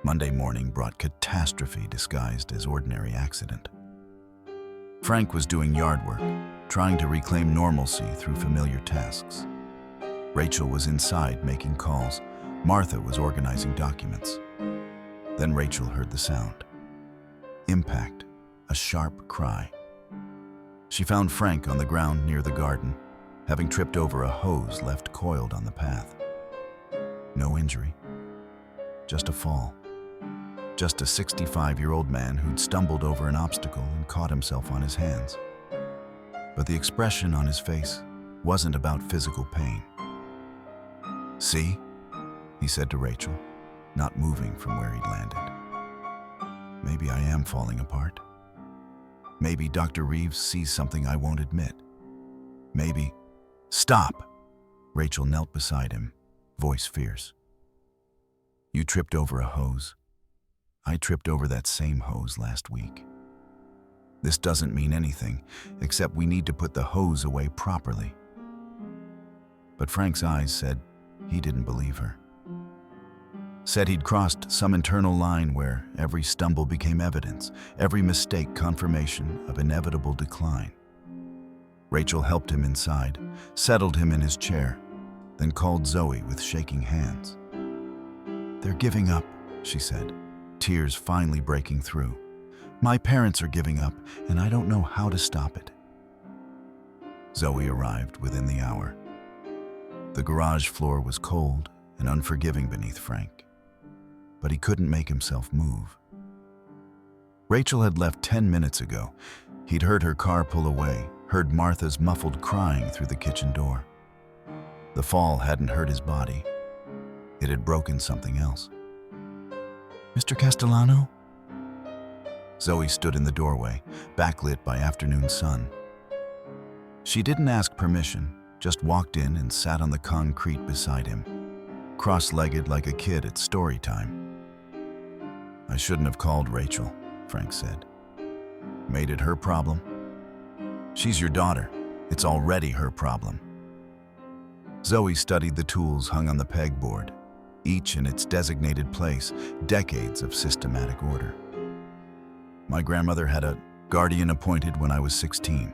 Speaker 1: Monday morning brought catastrophe disguised as ordinary accident. Frank was doing yard work, trying to reclaim normalcy through familiar tasks. Rachel was inside making calls. Martha was organizing documents. Then Rachel heard the sound. Impact, a sharp cry. She found Frank on the ground near the garden, having tripped over a hose left coiled on the path. No injury, just a fall. Just a 65-year-old man who'd stumbled over an obstacle and caught himself on his hands. But the expression on his face wasn't about physical pain. "See?" he said to Rachel, not moving from where he'd landed. "Maybe I am falling apart. Maybe Dr. Reeves sees something I won't admit. Maybe..." "Stop!" Rachel knelt beside him, voice fierce. "You tripped over a hose. I tripped over that same hose last week. This doesn't mean anything, except we need to put the hose away properly." But Frank's eyes said he didn't believe her. Said he'd crossed some internal line where every stumble became evidence, every mistake confirmation of inevitable decline. Rachel helped him inside, settled him in his chair, then called Zoe with shaking hands. "They're giving up," she said, tears finally breaking through. "My parents are giving up, and I don't know how to stop it." Zoe arrived within the hour. The garage floor was cold and unforgiving beneath Frank, but he couldn't make himself move. Rachel had left 10 minutes ago. He'd heard her car pull away, heard Martha's muffled crying through the kitchen door. The fall hadn't hurt his body. It had broken something else. "Mr. Castellano?" Zoe stood in the doorway, backlit by afternoon sun. She didn't ask permission, just walked in and sat on the concrete beside him, cross-legged like a kid at story time. "I shouldn't have called Rachel," Frank said. "Made it her problem? She's your daughter. It's already her problem." Zoe studied the tools hung on the pegboard, each in its designated place, decades of systematic order. "My grandmother had a guardian appointed when I was 16.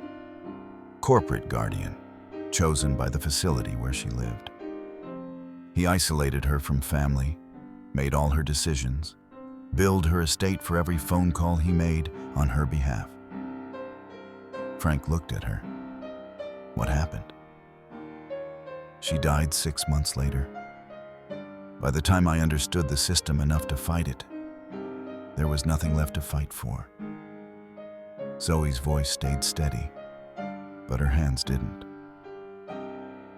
Speaker 1: Corporate guardian, chosen by the facility where she lived. He isolated her from family, made all her decisions, billed her estate for every phone call he made on her behalf." Frank looked at her. "What happened?" "She died 6 months later. By the time I understood the system enough to fight it, there was nothing left to fight for." Zoe's voice stayed steady, but her hands didn't.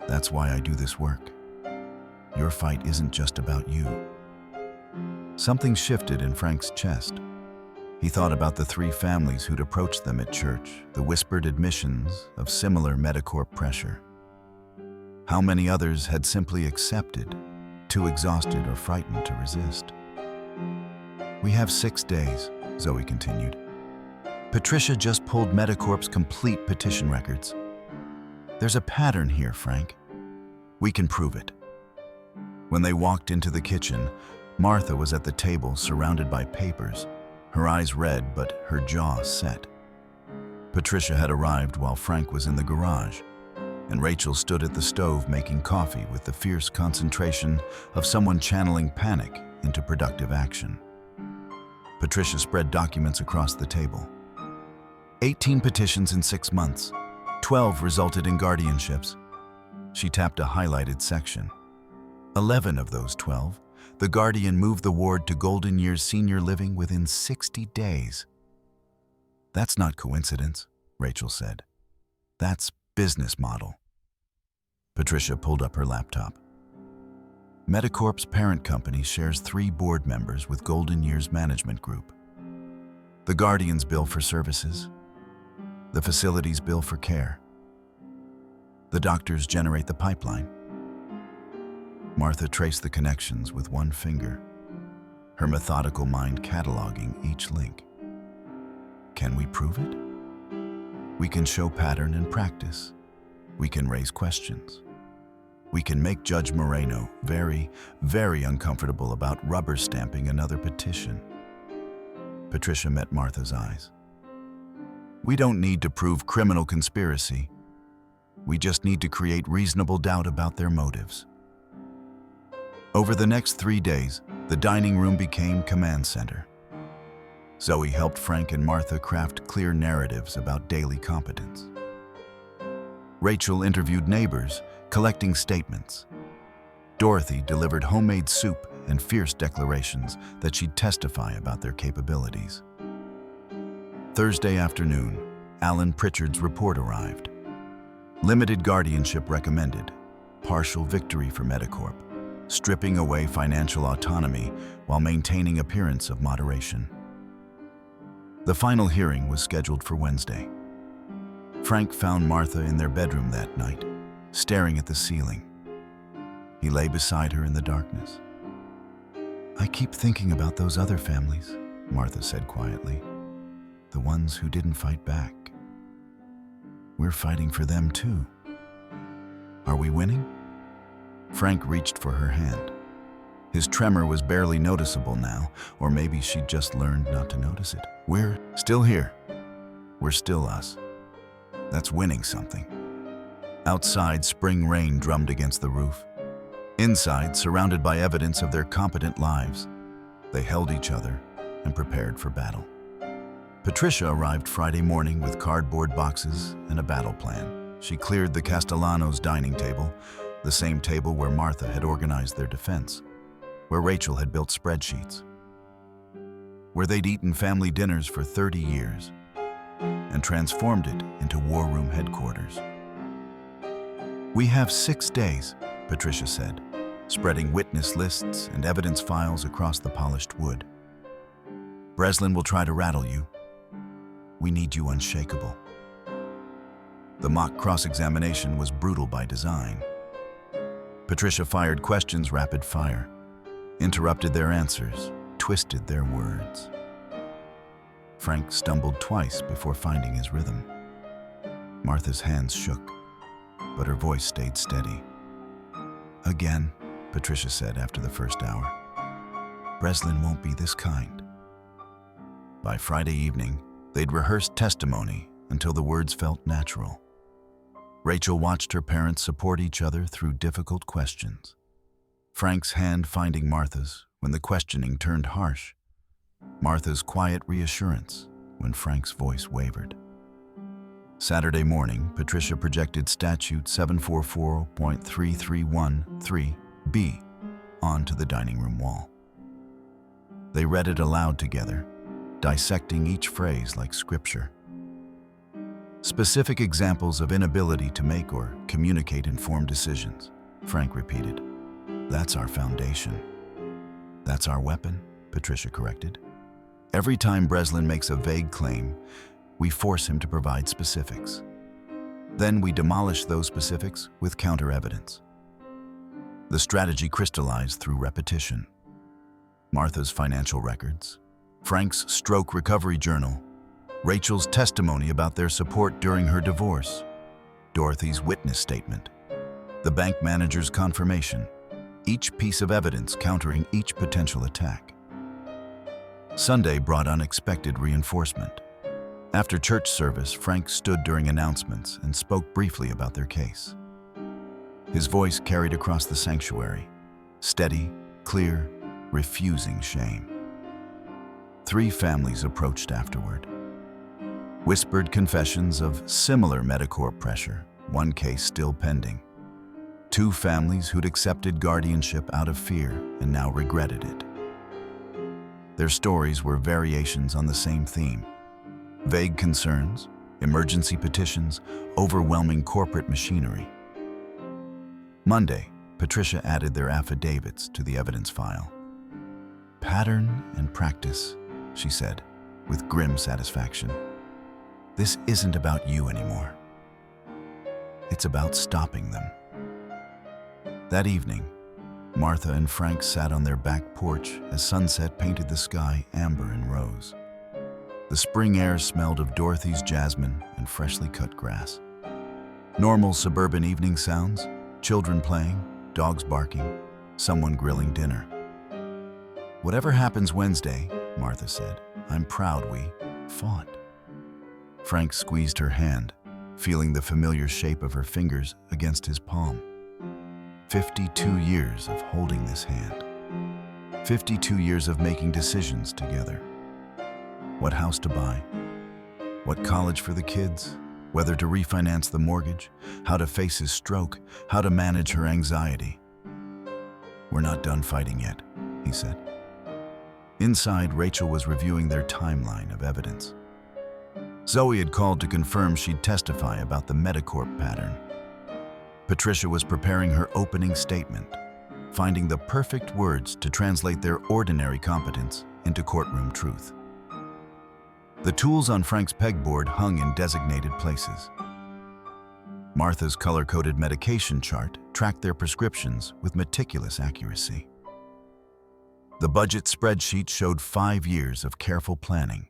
Speaker 1: "That's why I do this work. Your fight isn't just about you." Something shifted in Frank's chest. He thought about the 3 families who'd approached them at church, the whispered admissions of similar Medicorp pressure. How many others had simply accepted, too exhausted or frightened to resist? "We have 6 days," Zoe continued. "Patricia just pulled Medicorp's complete petition records. There's a pattern here, Frank. We can prove it." When they walked into the kitchen, Martha was at the table surrounded by papers, her eyes red but her jaw set. Patricia had arrived while Frank was in the garage, and Rachel stood at the stove making coffee with the fierce concentration of someone channeling panic into productive action. Patricia spread documents across the table. 18 petitions in 6 months. 12 resulted in guardianships. She tapped a highlighted section. 11 of those 12, the guardian moved the ward to Golden Years Senior Living within 60 days. That's not coincidence, Rachel said. That's business model. Patricia pulled up her laptop. Medicorp's parent company shares 3 board members with Golden Years Management Group. The guardians bill for services. The facilities bill for care. The doctors generate the pipeline. Martha traced the connections with one finger, her methodical mind cataloging each link. Can we prove it? We can show pattern and practice. We can raise questions. We can make Judge Moreno very, very uncomfortable about rubber stamping another petition. Patricia met Martha's eyes. We don't need to prove criminal conspiracy. We just need to create reasonable doubt about their motives. Over the next 3 days, the dining room became command center. Zoe helped Frank and Martha craft clear narratives about daily competence. Rachel interviewed neighbors, collecting statements. Dorothy delivered homemade soup and fierce declarations that she'd testify about their capabilities. Thursday afternoon, Alan Pritchard's report arrived. Limited guardianship recommended, partial victory for Medicorp, stripping away financial autonomy while maintaining appearance of moderation. The final hearing was scheduled for Wednesday. Frank found Martha in their bedroom that night, staring at the ceiling. He lay beside her in the darkness. I keep thinking about those other families, Martha said quietly. The ones who didn't fight back. We're fighting for them too. Are we winning? Frank reached for her hand. His tremor was barely noticeable now, or maybe she'd just learned not to notice it. We're still here. We're still us. That's winning something. Outside, spring rain drummed against the roof. Inside, surrounded by evidence of their competent lives, they held each other and prepared for battle. Patricia arrived Friday morning with cardboard boxes and a battle plan. She cleared the Castellanos' dining table, the same table where Martha had organized their defense, where Rachel had built spreadsheets, where they'd eaten family dinners for 30 years and transformed it into war room headquarters. We have 6 days, Patricia said, spreading witness lists and evidence files across the polished wood. Breslin will try to rattle you. We need you unshakable. The mock cross-examination was brutal by design. Patricia fired questions rapid fire, interrupted their answers, twisted their words. Frank stumbled twice before finding his rhythm. Martha's hands shook, but her voice stayed steady. Again, Patricia said after the first hour, Breslin won't be this kind. By Friday evening, they'd rehearsed testimony until the words felt natural. Rachel watched her parents support each other through difficult questions. Frank's hand finding Martha's when the questioning turned harsh. Martha's quiet reassurance when Frank's voice wavered. Saturday morning, Patricia projected Statute 744.3313B onto the dining room wall. They read it aloud together, dissecting each phrase like scripture. Specific examples of inability to make or communicate informed decisions, Frank repeated. That's our foundation. That's our weapon, Patricia corrected. Every time Breslin makes a vague claim, we force him to provide specifics. Then we demolish those specifics with counter-evidence. The strategy crystallized through repetition. Martha's financial records, Frank's stroke recovery journal, Rachel's testimony about their support during her divorce, Dorothy's witness statement, the bank manager's confirmation, each piece of evidence countering each potential attack. Sunday brought unexpected reinforcement. After church service, Frank stood during announcements and spoke briefly about their case. His voice carried across the sanctuary, steady, clear, refusing shame. 3 families approached afterward. Whispered confessions of similar Medicorp pressure, 1 case still pending. 2 families who'd accepted guardianship out of fear and now regretted it. Their stories were variations on the same theme: vague concerns, emergency petitions, overwhelming corporate machinery. Monday, Patricia added their affidavits to the evidence file. "Pattern and practice," she said, with grim satisfaction. "This isn't about you anymore. It's about stopping them." That evening, Martha and Frank sat on their back porch as sunset painted the sky amber and rose. The spring air smelled of Dorothy's jasmine and freshly cut grass. Normal suburban evening sounds: children playing, dogs barking, someone grilling dinner. "Whatever happens Wednesday," Martha said, "I'm proud we fought." Frank squeezed her hand, feeling the familiar shape of her fingers against his palm. 52 years of holding this hand. 52 years of making decisions together. What house to buy, what college for the kids, whether to refinance the mortgage, how to face his stroke, how to manage her anxiety. "We're not done fighting yet," he said. Inside, Rachel was reviewing their timeline of evidence. Zoe had called to confirm she'd testify about the Medicorp pattern. Patricia was preparing her opening statement, finding the perfect words to translate their ordinary competence into courtroom truth. The tools on Frank's pegboard hung in designated places. Martha's color-coded medication chart tracked their prescriptions with meticulous accuracy. The budget spreadsheet showed 5 years of careful planning.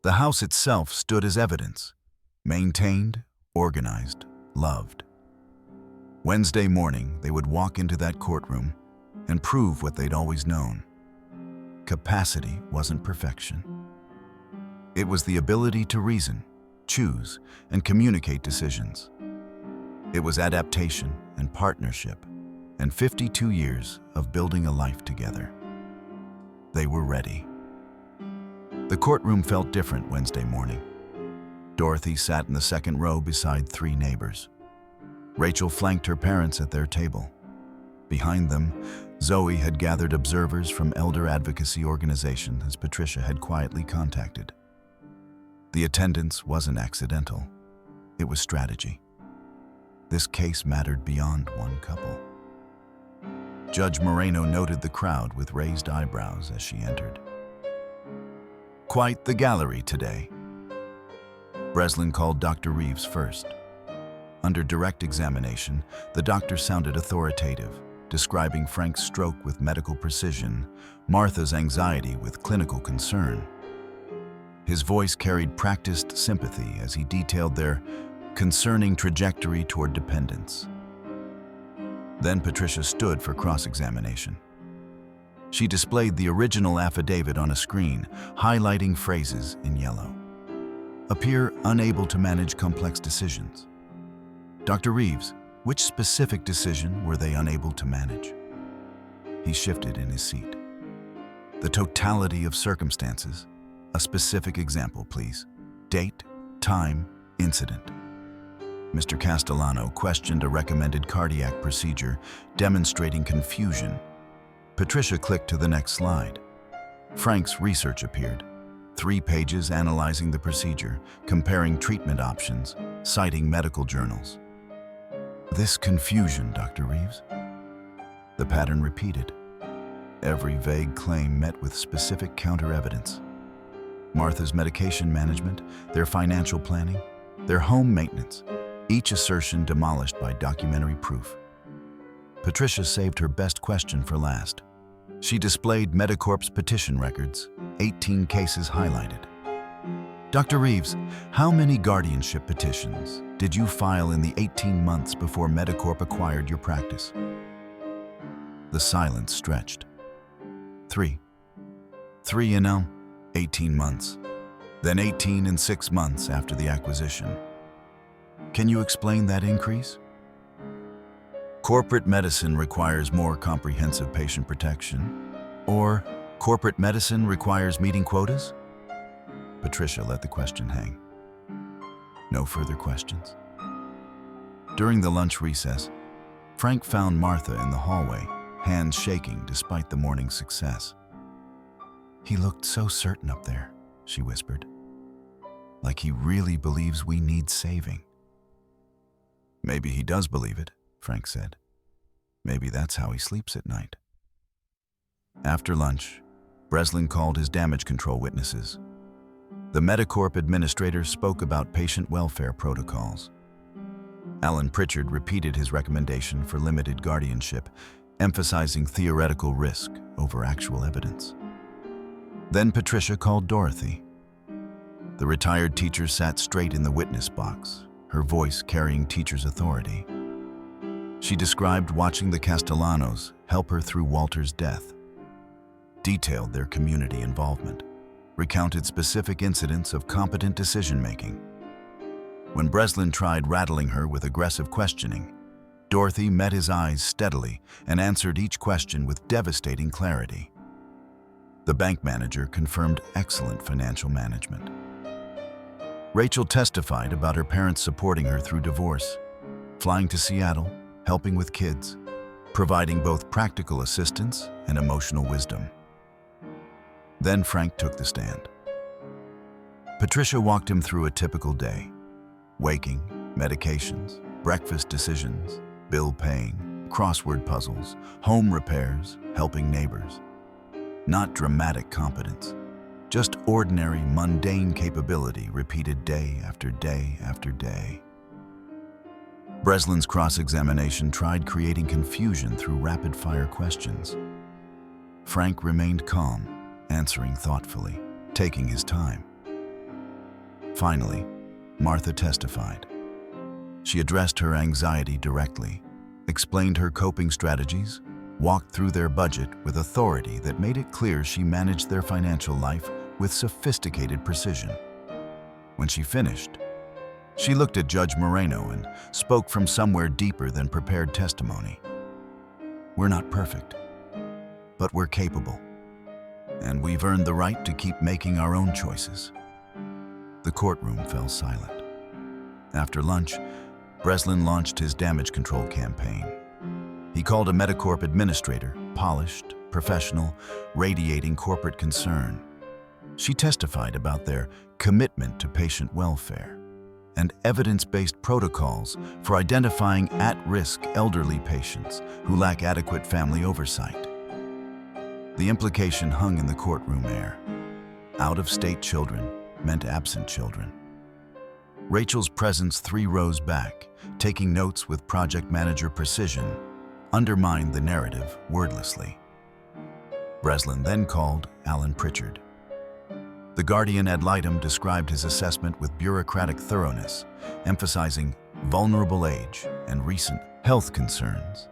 Speaker 1: The house itself stood as evidence: maintained, organized, loved. Wednesday morning, they would walk into that courtroom and prove what they'd always known. Capacity wasn't perfection. It was the ability to reason, choose, and communicate decisions. It was adaptation and partnership, and 52 years of building a life together. They were ready. The courtroom felt different Wednesday morning. Dorothy sat in the second row beside 3 neighbors. Rachel flanked her parents at their table. Behind them, Zoe had gathered observers from elder advocacy organizations Patricia had quietly contacted. The attendance wasn't accidental. It was strategy. This case mattered beyond one couple. Judge Moreno noted the crowd with raised eyebrows as she entered. "Quite the gallery today." Breslin called Dr. Reeves first. Under direct examination, the doctor sounded authoritative, describing Frank's stroke with medical precision, Martha's anxiety with clinical concern. His voice carried practiced sympathy as he detailed their concerning trajectory toward dependence. Then Patricia stood for cross-examination. She displayed the original affidavit on a screen, highlighting phrases in yellow. "Appear unable to manage complex decisions." "Dr. Reeves, which specific decision were they unable to manage?" He shifted in his seat. "The totality of circumstances. A specific example, please. Date, time, incident." Mr. Castellano questioned a recommended cardiac procedure, demonstrating confusion. Patricia clicked to the next slide. Frank's research appeared. 3 pages analyzing the procedure, comparing treatment options, citing medical journals. "This confusion, Dr. Reeves?" The pattern repeated. Every vague claim met with specific counter-evidence. Martha's medication management, their financial planning, their home maintenance, each assertion demolished by documentary proof. Patricia saved her best question for last. She displayed Medicorp's petition records, 18 cases highlighted. "Dr. Reeves, how many guardianship petitions did you file in the 18 months before Medicorp acquired your practice?" The silence stretched. 3. 3 in 18 months. Then 18 in 6 months after the acquisition. Can you explain that increase? Corporate medicine requires more comprehensive patient protection, or Corporate medicine requires meeting quotas? Patricia let the question hang. No further questions. During the lunch recess, Frank found Martha in the hallway, hands shaking despite the morning's success. "He looked so certain up there," she whispered. "Like he really believes we need saving." "Maybe he does believe it," Frank said. "Maybe that's how he sleeps at night." After lunch, Breslin called his damage control witnesses. The Medicorp administrator spoke about patient welfare protocols. Alan Pritchard repeated his recommendation for limited guardianship, emphasizing theoretical risk over actual evidence. Then Patricia called Dorothy. The retired teacher sat straight in the witness box, her voice carrying teacher's authority. She described watching the Castellanos help her through Walter's death, detailed their community involvement, recounted specific incidents of competent decision-making. When Breslin tried rattling her with aggressive questioning, Dorothy met his eyes steadily and answered each question with devastating clarity. The bank manager confirmed excellent financial management. Rachel testified about her parents supporting her through divorce, flying to Seattle, helping with kids, providing both practical assistance and emotional wisdom. Then Frank took the stand. Patricia walked him through a typical day: waking, medications, breakfast decisions, bill paying, crossword puzzles, home repairs, helping neighbors. Not dramatic competence, just ordinary, mundane capability repeated day after day after day. Breslin's cross-examination tried creating confusion through rapid-fire questions. Frank remained calm, answering thoughtfully, taking his time. Finally, Martha testified. She addressed her anxiety directly, explained her coping strategies, walked through their budget with authority that made it clear she managed their financial life with sophisticated precision. When she finished, she looked at Judge Moreno and spoke from somewhere deeper than prepared testimony. "We're not perfect, but we're capable, and we've earned the right to keep making our own choices." The courtroom fell silent. After lunch, Breslin launched his damage control campaign. He called a Medicorp administrator, polished, professional, radiating corporate concern. She testified about their commitment to patient welfare and evidence-based protocols for identifying at-risk elderly patients who lack adequate family oversight. The implication hung in the courtroom air. Out-of-state children meant absent children. Rachel's presence 3 rows back, taking notes with project manager precision, undermined the narrative wordlessly. Breslin then called Alan Pritchard. The guardian ad litem described his assessment with bureaucratic thoroughness, emphasizing vulnerable age and recent health concerns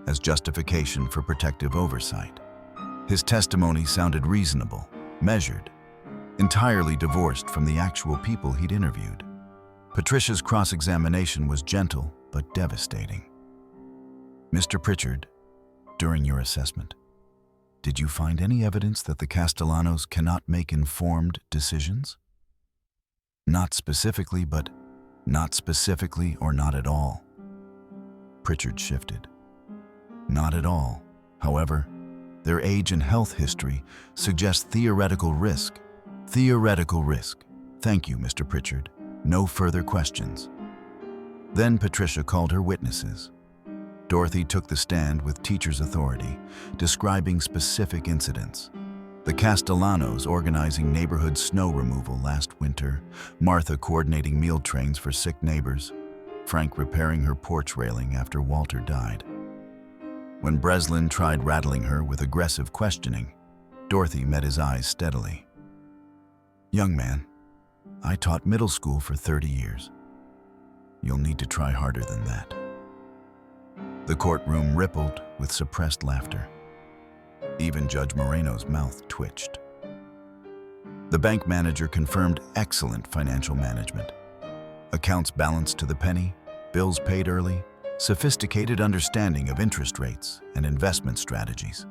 Speaker 1: as justification for protective oversight. His testimony sounded reasonable, measured, entirely divorced from the actual people he'd interviewed. Patricia's cross-examination was gentle but devastating. "Mr. Pritchard, during your assessment, did you find any evidence that the Castellanos cannot make informed decisions?" "Not specifically, but not specifically or not at all." Pritchard shifted. "Not at all. However, their age and health history suggests theoretical risk." "Theoretical risk. Thank you, Mr. Pritchard. No further questions." Then Patricia called her witnesses. Dorothy took the stand with teacher's authority, describing specific incidents. The Castellanos organizing neighborhood snow removal last winter, Martha coordinating meal trains for sick neighbors, Frank repairing her porch railing after Walter died. When Breslin tried rattling her with aggressive questioning, Dorothy met his eyes steadily. "Young man, I taught middle school for 30 years. You'll need to try harder than that." The courtroom rippled with suppressed laughter. Even Judge Moreno's mouth twitched. The bank manager confirmed excellent financial management. Accounts balanced to the penny, bills paid early, sophisticated understanding of interest rates and investment strategies.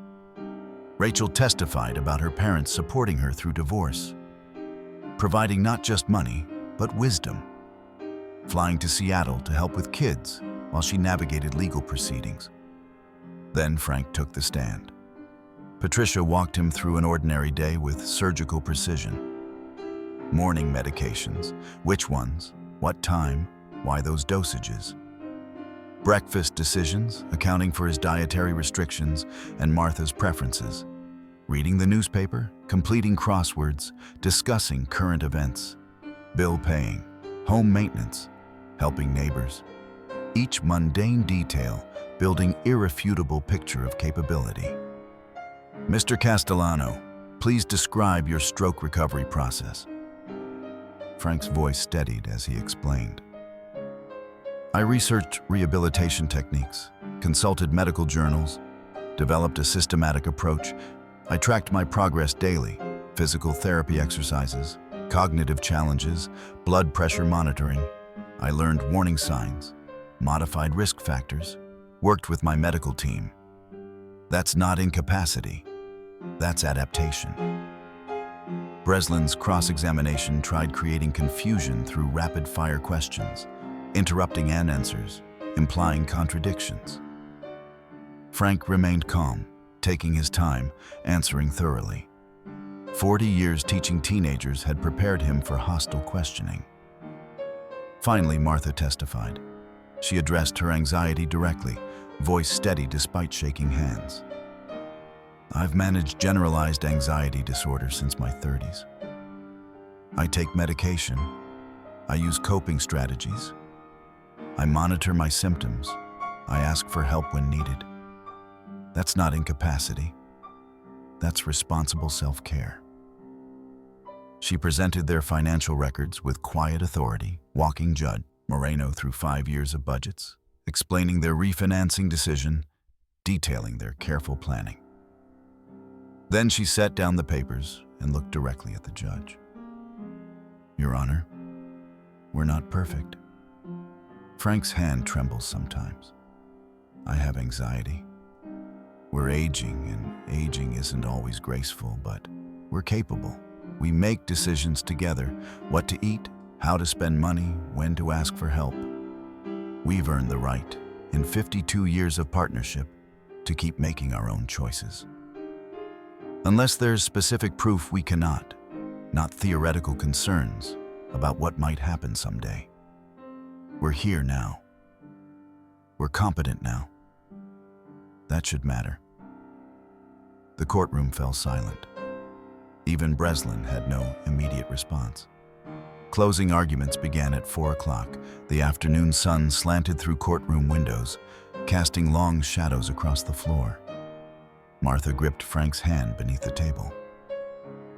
Speaker 1: Rachel testified about her parents supporting her through divorce, providing not just money, but wisdom, flying to Seattle to help with kids while she navigated legal proceedings. Then Frank took the stand. Patricia walked him through an ordinary day with surgical precision. Morning medications, which ones, what time, why those dosages. Breakfast decisions, accounting for his dietary restrictions and Martha's preferences. Reading the newspaper, completing crosswords, discussing current events. Bill paying, home maintenance, helping neighbors. Each mundane detail building irrefutable picture of capability. Mr. Castellano, please describe your stroke recovery process. Frank's voice steadied as he explained. I researched rehabilitation techniques, consulted medical journals, developed a systematic approach. I tracked my progress daily, physical therapy exercises, cognitive challenges, blood pressure monitoring. I learned warning signs, modified risk factors, worked with my medical team. That's not incapacity, that's adaptation. Breslin's cross-examination tried creating confusion through rapid-fire questions, interrupting answers, implying contradictions. Frank remained calm, taking his time, answering thoroughly. 40 years teaching teenagers had prepared him for hostile questioning. Finally, Martha testified. She addressed her anxiety directly, voice steady despite shaking hands. I've managed generalized anxiety disorder since my 30s. I take medication. I use coping strategies. I monitor my symptoms. I ask for help when needed. That's not incapacity. That's responsible self-care. She presented their financial records with quiet authority, walking Judge Moreno through 5 years of budgets, explaining their refinancing decision, detailing their careful planning. Then she set down the papers and looked directly at the judge. Your Honor, we're not perfect. Frank's hand trembles sometimes. I have anxiety. We're aging, and aging isn't always graceful, but we're capable. We make decisions together, what to eat, how to spend money, when to ask for help. We've earned the right, in 52 years of partnership, to keep making our own choices. Unless there's specific proof, we cannot, not theoretical concerns about what might happen someday. We're here now. We're competent now. That should matter. The courtroom fell silent. Even Breslin had no immediate response. Closing arguments began at 4 o'clock. The afternoon sun slanted through courtroom windows, casting long shadows across the floor. Martha gripped Frank's hand beneath the table.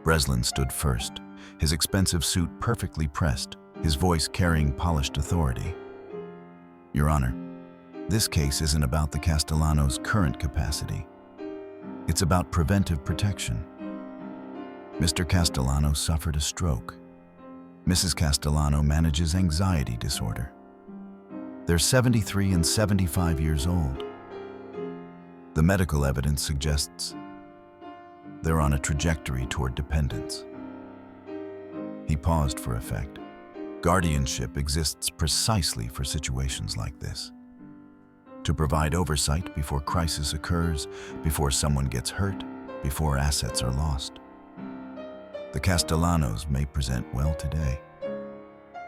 Speaker 1: Breslin stood first, his expensive suit perfectly pressed, his voice carrying polished authority. Your Honor, this case isn't about the Castellanos' current capacity. It's about preventive protection. Mr. Castellano suffered a stroke. Mrs. Castellano manages anxiety disorder. They're 73 and 75 years old. The medical evidence suggests they're on a trajectory toward dependence. He paused for effect. Guardianship exists precisely for situations like this. To provide oversight before crisis occurs, before someone gets hurt, before assets are lost. The Castellanos may present well today,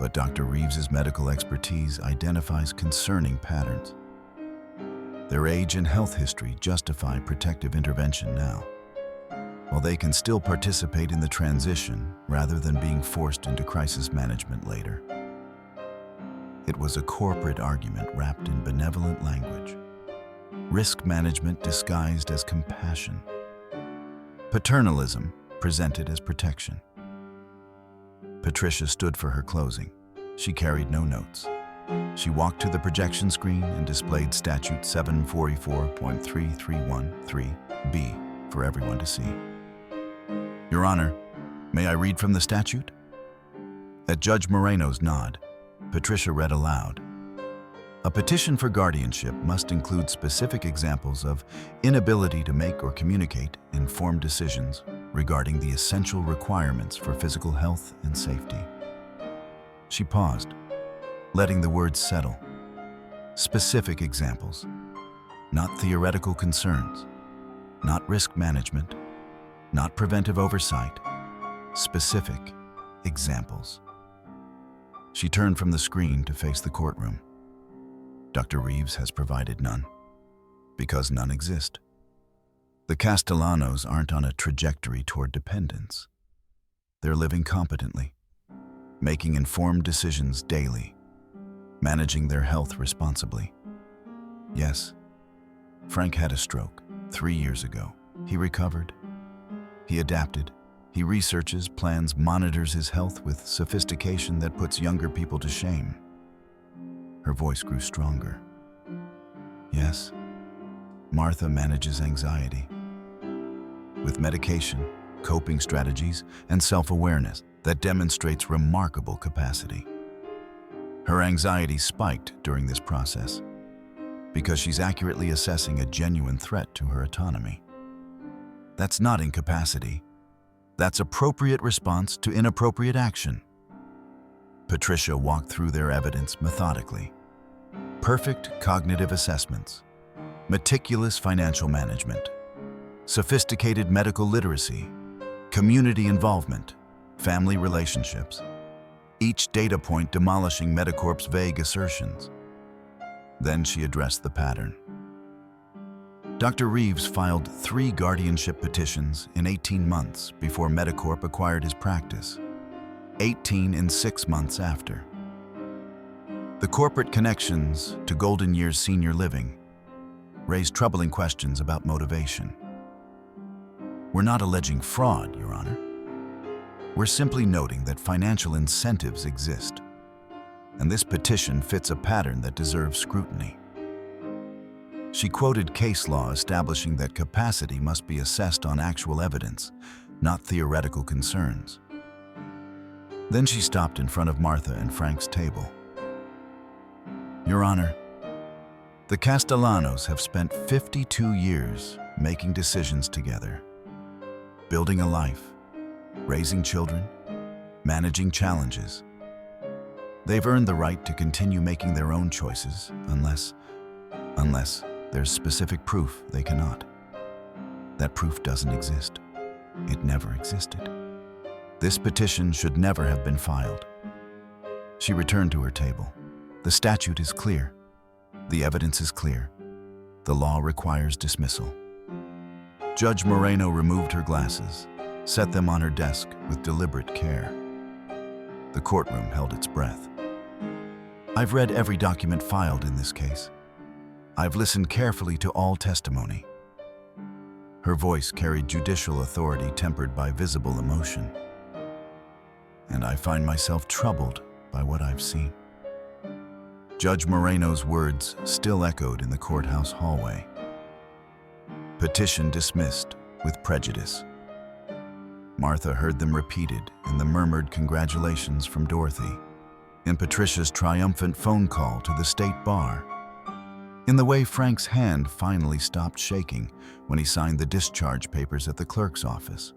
Speaker 1: but Dr. Reeves's medical expertise identifies concerning patterns. Their age and health history justify protective intervention now, while they can still participate in the transition rather than being forced into crisis management later. It was a corporate argument wrapped in benevolent language. Risk management disguised as compassion. Paternalism presented as protection. Patricia stood for her closing. She carried no notes. She walked to the projection screen and displayed Statute 744.3313B for everyone to see. Your Honor, may I read from the statute? At Judge Moreno's nod, Patricia read aloud. A petition for guardianship must include specific examples of inability to make or communicate informed decisions regarding the essential requirements for physical health and safety. She paused, letting the words settle. Specific examples, not theoretical concerns, not risk management, not preventive oversight, specific examples. She turned from the screen to face the courtroom. Dr. Reeves has provided none, because none exist. The Castellanos aren't on a trajectory toward dependence. They're living competently, making informed decisions daily, managing their health responsibly. Yes, Frank had a stroke 3 years ago. He recovered. He adapted. He researches, plans, monitors his health with sophistication that puts younger people to shame. Her voice grew stronger. Yes, Martha manages anxiety with medication, coping strategies, and self-awareness that demonstrates remarkable capacity. Her anxiety spiked during this process because she's accurately assessing a genuine threat to her autonomy. That's not incapacity. That's appropriate response to inappropriate action. Patricia walked through their evidence methodically. Perfect cognitive assessments, meticulous financial management, sophisticated medical literacy, community involvement, family relationships, each data point demolishing Medicorp's vague assertions. Then she addressed the pattern. Dr. Reeves filed 3 guardianship petitions in 18 months before Medicorp acquired his practice, 18 in 6 months after. The corporate connections to Golden Years Senior Living raised troubling questions about motivation. We're not alleging fraud, Your Honor. We're simply noting that financial incentives exist, and this petition fits a pattern that deserves scrutiny. She quoted case law establishing that capacity must be assessed on actual evidence, not theoretical concerns. Then she stopped in front of Martha and Frank's table. Your Honor, the Castellanos have spent 52 years making decisions together, building a life, raising children, managing challenges. They've earned the right to continue making their own choices unless there's specific proof they cannot. That proof doesn't exist. It never existed. This petition should never have been filed. She returned to her table. The statute is clear. The evidence is clear. The law requires dismissal. Judge Moreno removed her glasses, set them on her desk with deliberate care. The courtroom held its breath. I've read every document filed in this case. I've listened carefully to all testimony. Her voice carried judicial authority tempered by visible emotion. And I find myself troubled by what I've seen. Judge Moreno's words still echoed in the courthouse hallway. Petition dismissed with prejudice. Martha heard them repeated in the murmured congratulations from Dorothy, in Patricia's triumphant phone call to the state bar, in the way Frank's hand finally stopped shaking when he signed the discharge papers at the clerk's office.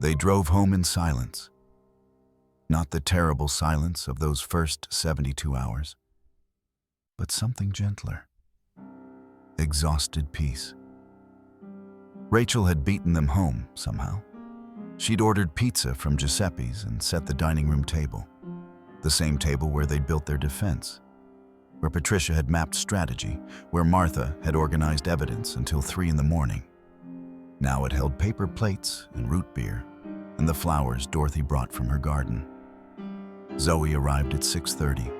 Speaker 1: They drove home in silence. Not the terrible silence of those first 72 hours, but something gentler. Exhausted peace. Rachel had beaten them home somehow. She'd ordered pizza from Giuseppe's and set the dining room table, the same table where they'd built their defense, where Patricia had mapped strategy, where Martha had organized evidence until 3 in the morning. Now it held paper plates and root beer and the flowers Dorothy brought from her garden. Zoe arrived at 6:30,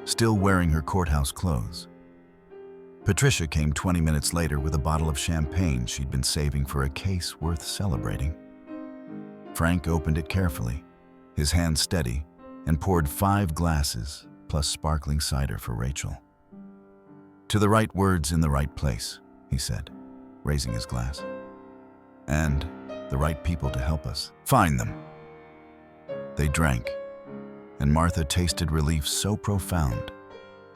Speaker 1: still wearing her courthouse clothes. Patricia came 20 minutes later with a bottle of champagne she'd been saving for a case worth celebrating. Frank opened it carefully, his hand steady, and poured 5 glasses plus sparkling cider for Rachel. To the right words in the right place, he said, raising his glass. And the right people to help us find them. They drank, and Martha tasted relief so profound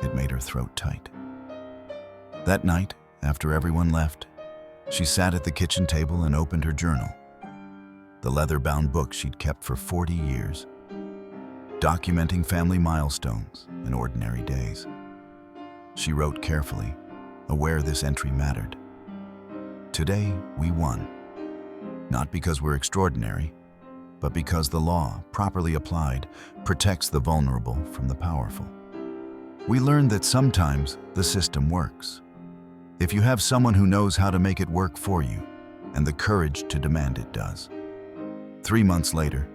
Speaker 1: It made her throat tight. That night, after everyone left, she sat at the kitchen table and opened her journal, the leather-bound book she'd kept for 40 years, documenting family milestones and ordinary days. She wrote carefully, aware this entry mattered. Today, we won. Not because we're extraordinary, but because the law, properly applied, protects the vulnerable from the powerful. We learned that sometimes the system works. If you have someone who knows how to make it work for you, and the courage to demand it does. 3 months later,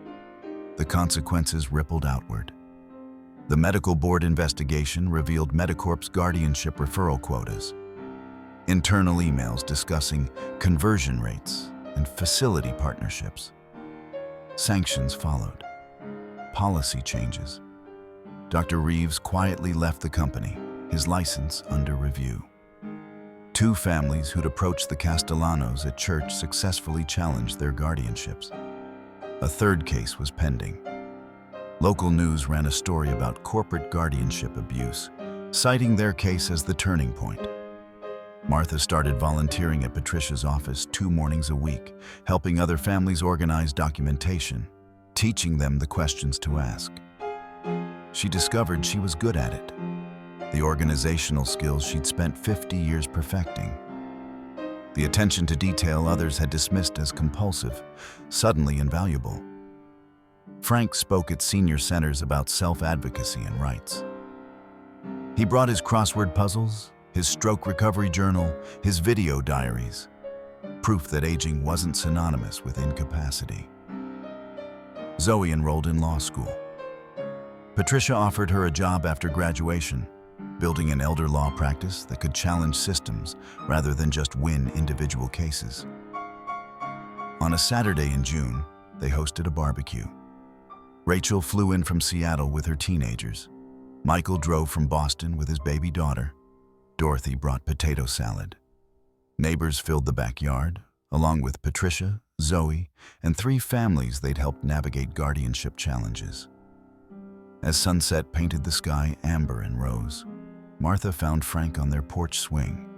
Speaker 1: the consequences rippled outward. The medical board investigation revealed Medicorp's guardianship referral quotas, internal emails discussing conversion rates and facility partnerships. Sanctions followed. Policy changes. Dr. Reeves quietly left the company, his license under review. 2 families who'd approached the Castellanos at church successfully challenged their guardianships. A 3rd case was pending. Local news ran a story about corporate guardianship abuse, citing their case as the turning point. Martha started volunteering at Patricia's office 2 mornings a week, helping other families organize documentation, teaching them the questions to ask. She discovered she was good at it, the organizational skills she'd spent 50 years perfecting. The attention to detail others had dismissed as compulsive, suddenly invaluable. Frank spoke at senior centers about self-advocacy and rights. He brought his crossword puzzles, his stroke recovery journal, his video diaries, proof that aging wasn't synonymous with incapacity. Zoe enrolled in law school. Patricia offered her a job after graduation, building an elder law practice that could challenge systems rather than just win individual cases. On a Saturday in June, they hosted a barbecue. Rachel flew in from Seattle with her teenagers. Michael drove from Boston with his baby daughter. Dorothy brought potato salad. Neighbors filled the backyard, along with Patricia, Zoe, and 3 families they'd helped navigate guardianship challenges. As sunset painted the sky amber and rose, Martha found Frank on their porch swing,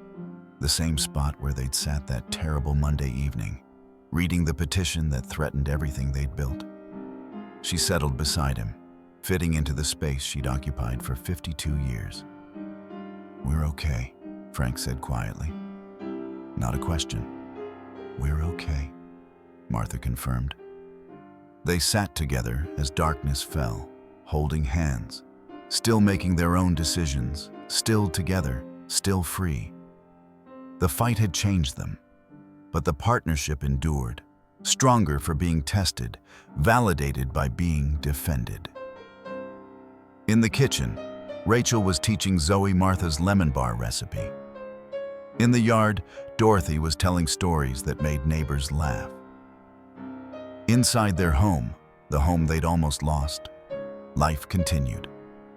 Speaker 1: the same spot where they'd sat that terrible Monday evening, reading the petition that threatened everything they'd built. She settled beside him, fitting into the space she'd occupied for 52 years. "We're okay," Frank said quietly. Not a question. "We're okay," Martha confirmed. They sat together as darkness fell, holding hands, still making their own decisions, still together, still free. The fight had changed them, but the partnership endured, stronger for being tested, validated by being defended. In the kitchen, Rachel was teaching Zoe Martha's lemon bar recipe. In the yard, Dorothy was telling stories that made neighbors laugh. Inside their home, the home they'd almost lost, life continued,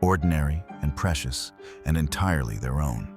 Speaker 1: ordinary and precious and entirely their own.